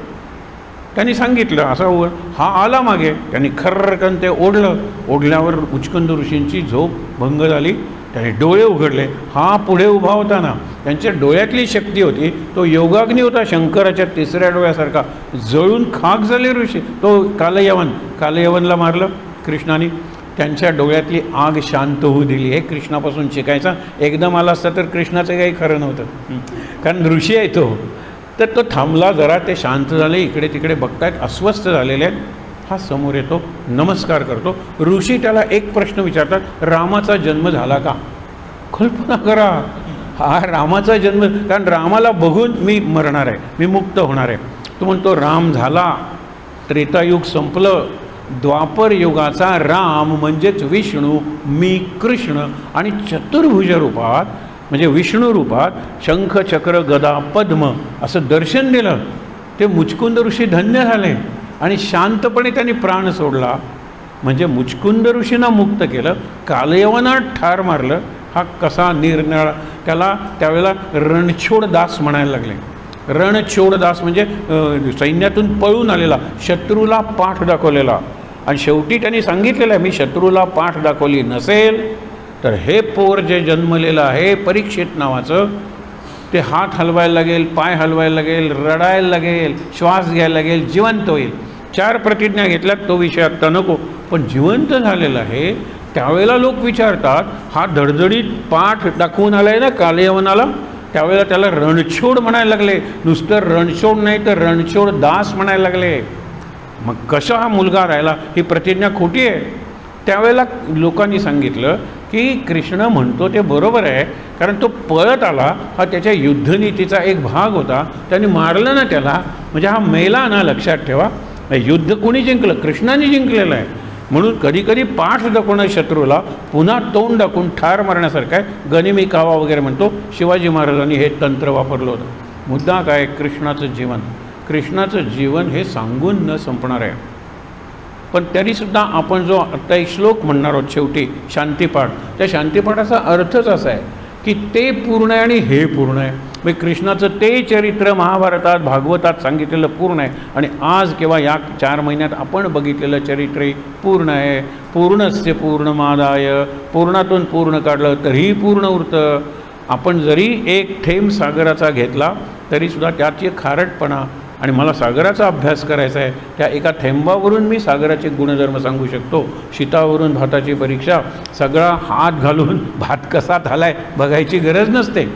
A: त्यांनी सांगितलं असा वर. हा आला मागे, त्यांनी खर्रकन ते ओढलं. ओढल्यावर मुचकुंद ऋषींची झोप भंग झाली. त्याने डोळे उघडले. हा पुढे उभा होता ना, त्यांच्या डोळ्यातली शक्ती होती, तो योगाग्नी होता शंकराच्या तिसऱ्या डोळ्यासारखा. जळून खाक झाले ऋषी. तो कालयवनला मारलं कृष्णाने. त्यांच्या डोळ्यातली आग शांत होऊ दिली. हे कृष्णापासून शिकायचा. एकदम आला असता तर कृष्णाचं काही खरं नव्हतं, कारण ऋषी आहे तो. तर तो थांबला जरा, ते शांत झाले, इकडे तिकडे बघतायत, अस्वस्थ झालेले आहेत. हा समोर येतो, नमस्कार करतो. ऋषी त्याला एक प्रश्न विचारतात, रामाचा जन्म झाला का? कल्पना करा, हा रामाचा जन्म, कारण रामाला बघून मी मरणार आहे, मी मुक्त होणार आहे. तो म्हणतो राम झाला, त्रेतायुग संपलं, द्वापर युगाचा राम म्हणजेच विष्णू, मी कृष्ण, आणि चतुर्भुज रूपात म्हणजे विष्णू रूपात शंख चक्र गदा पद्म असं दर्शन दिलं. ते मुचकुंद ऋषी धन्य झाले, आणि शांतपणे त्यांनी प्राण सोडला. म्हणजे मुचकुंद ऋषींना मुक्त केलं, कालयवनात ठार मारलं. हा कसा निरनिळा. त्याला त्यावेळेला रणछोड दास म्हणायला लागले. रणछोड दास म्हणजे सैन्यातून पळून आलेला, शत्रूला पाठ दाखवलेला. आणि शेवटी त्यांनी सांगितलेलं आहे, मी शत्रूला पाठ दाखवली नसेल तर हे पोर जे जन्मलेलं आहे परीक्षित नावाचं, ते हात हलवायला लागेल, पाय हलवायला लागेल, रडायला लागेल, श्वास घ्यायला लागेल, जिवंत होईल. 4 प्रतिज्ञा घेतल्यात, तो विषय आत्ता नको. पण जिवंत झालेला आहे. त्यावेळेला लोक विचारतात, हा धडधडीत पाठ दाखवून आलाय ना कालयवनाला, त्यावेळेला त्याला रणछोड म्हणायला लागले. नुसतं रणछोड नाही तर रणछोड दास म्हणायला लागले. मग कसा हा मुलगा राहिला? ही प्रतिज्ञा खोटी आहे. त्यावेळेला लोकांनी सांगितलं की कृष्ण म्हणतो ते बरोबर आहे, कारण तो पळत आला, हा त्याच्या युद्धनीतीचा एक भाग होता. त्याने मारलं ना त्याला, म्हणजे हा मेला ना. लक्षात ठेवा, युद्ध कोणी जिंकलं? कृष्णाने जिंकलेलं आहे. म्हणून कधीकधी पाठ दाखवणं शत्रूला पुन्हा तोंड दाखवून ठार मारण्यासारखं आहे. गनिमी कावा वगैरे म्हणतो. शिवाजी महाराजांनी हे तंत्र वापरलं होतं. मुद्दा काय? कृष्णाचं जीवन. कृष्णाचं जीवन हे सांगून न संपणार आहे. पण तरीसुद्धा आपण जो आत्ता एक श्लोक म्हणणार आहोत शेवटी, शांतिपाठ, त्या शांतिपाठाचा अर्थच असा आहे की ते पूर्ण आहे आणि हे पूर्ण आहे. म्हणजे कृष्णाचं ते चरित्र महाभारतात भागवतात सांगितलेलं पूर्ण आहे, आणि आज किंवा या 4 महिन्यात आपण बघितलेलं चरित्रही पूर्ण आहे. पूर्णस्य पूर्णमादाय, पूर्णातून पूर्ण काढलं तरीही पूर्ण उरतं. आपण जरी एक थेंब सागराचा घेतला तरीसुद्धा त्याची खारटपणा, आणि मला सागराचा अभ्यास करायचा आहे, त्या एका थेंबावरून मी सागराचे गुणधर्म सांगू शकतो. शीतावरून भाताची परीक्षा, सगळा हात घालून भात कसा झालाय बघायची गरज नसते.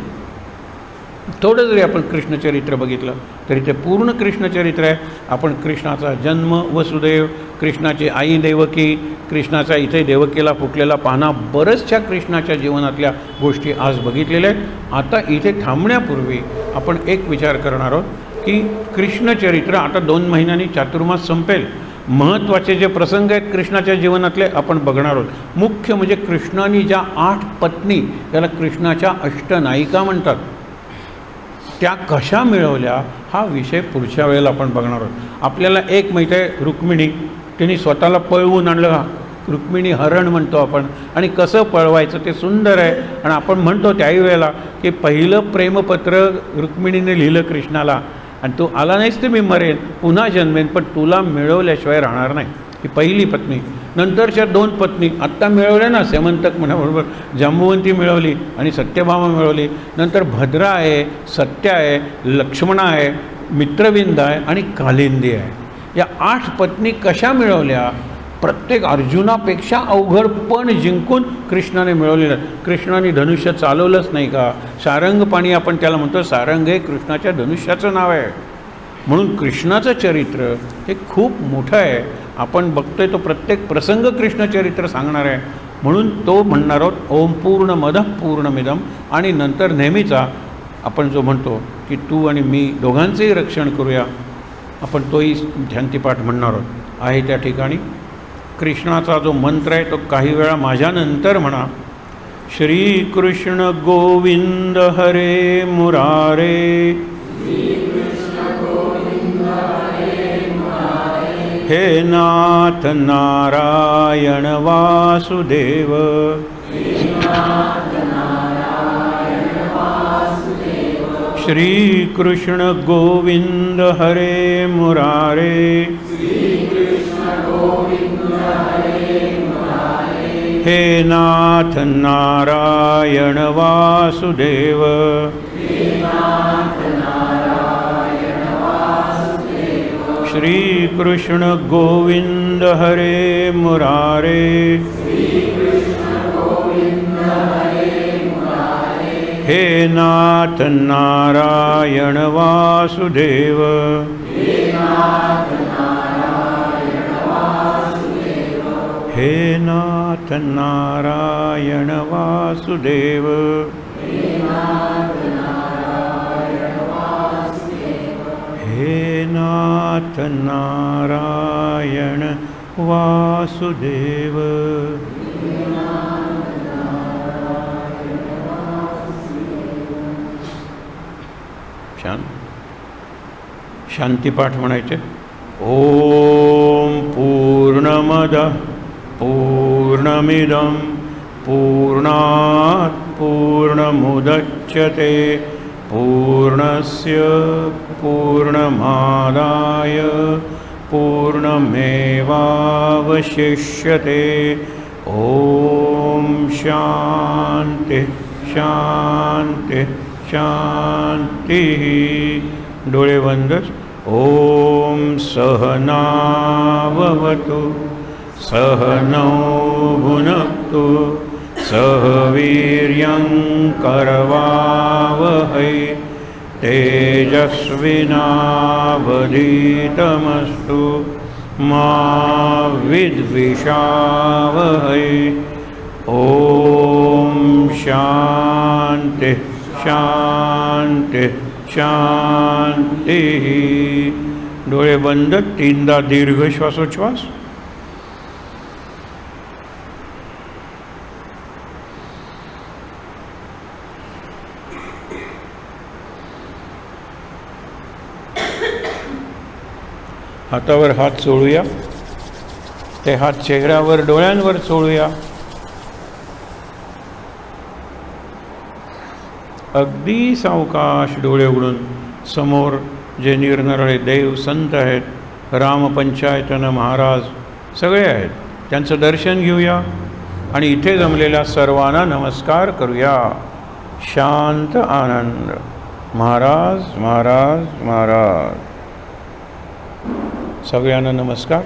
A: थोडं जरी आपण कृष्णचरित्र बघितलं तरी ते पूर्ण कृष्णचरित्र आहे. आपण कृष्णाचा जन्म, वसुदेव, कृष्णाची आई देवकी, कृष्णाचा इथे देवकीला फुटलेला पाना, बऱ्याचशा कृष्णाच्या जीवनातल्या गोष्टी आज बघितलेल्या आहेत. आता इथे थांबण्यापूर्वी आपण एक विचार करणार आहोत की कृष्णचरित्र आता 2 महिन्यांनी चातुर्मास संपेल. महत्त्वाचे जे प्रसंग आहेत कृष्णाच्या जीवनातले आपण बघणार आहोत। मुख्य म्हणजे कृष्णाने ज्या 8 पत्नी, त्याला कृष्णाच्या अष्टनायिका म्हणतात, त्या कशा मिळवल्या हा विषय पुढच्या वेळेला आपण बघणार आहोत। आपल्याला एक माहिती आहे, रुक्मिणी, तिने स्वतःला पळवून आणलं, रुक्मिणी हरण म्हणतो आपण, आणि कसं पळवायचं ते सुंदर आहे। आणि आपण म्हणतो त्याही वेळेला की पहिलं प्रेमपत्र रुक्मिणीने लिहिलं कृष्णाला, आणि तू आला नाहीस तर मी मरेन, पुन्हा जन्मेन, पण तुला मिळवल्याशिवाय राहणार नाही। ही पहिली पत्नी। नंतरच्या 2 पत्नी आत्ता मिळवल्या ना, सेमंतक म्हणाबरोबर जांबुवंती मिळवली आणि सत्यभामा मिळवली। नंतर भद्रा आहे, सत्य आहे, लक्ष्मणा आहे, मित्रविंद आहे आणि कालिंदी आहे। या 8 पत्नी कशा मिळवल्या? प्रत्येक अर्जुनापेक्षा अवघड पण जिंकून कृष्णाने मिळवलेलं। कृष्णाने धनुष्य चालवलंच नाही का? सारंग पाणी आपण त्याला म्हणतो, सारंग हे कृष्णाच्या धनुष्याचं नाव आहे। म्हणून कृष्णाचं चरित्र हे खूप मोठं आहे। आपण बघतोय तो प्रत्येक प्रसंग कृष्णचरित्र सांगणार आहे। म्हणून तो म्हणणार आहोत ओम पूर्णमदः पूर्णमिदं, आणि नंतर नेहमीचा आपण जो म्हणतो की तू आणि मी दोघांचेही रक्षण करूया, आपण तोही ध्यानतीपाठ म्हणणार आहोत। आहे त्या ठिकाणी कृष्णाचा जो मंत्र आहे तो काही वेळा माझ्यानंतर म्हणा। श्रीकृष्ण गोविंद हरे मुरारे, हे नाथ नारायण वासुदेव, श्रीकृष्ण गोविंद हरे मुरारे, हे नाथ नारायण वासुदेव, श्रीकृष्ण गोविंद हरे मुरारे, हे नाथ नारायण वासुदेव, हे नाथ नारायण वासुदेव, हे नाथ नारायण वासुदेव। शांतिपाठ म्हणायचे। ओम पूर्णमदः पूर्णमिदं पूर्णात् पूर्णमुदच्यते पूर्णस्य पूर्णमादाय पूर्णमेवावशिष्यते। ओम शांति शांति शांति। डोळे बंद। ओम सहनाववतु सहनौ भुनक्तु सह वीर्यं करवावहै तेजस्विनावधीतमस्तु मा विद्विषावहै। ओम शांति शांति शांति। डोळे बंद। 3दा दीर्घ श्वासोच्छ्वास। हातावर हात चोळूया, ते हात चेहऱ्यावर डोळ्यांवर चोळूया। अगदी सावकाश डोळे उघडून समोर जे निरनिराळे देव संत आहेत, रामपंचायतन महाराज सगळे आहेत, त्यांचं दर्शन घेऊया आणि इथे जमलेल्या सर्वांना नमस्कार करूया। शांत आनंद। महाराज महाराज महाराज। सगळ्यांना नमस्कार।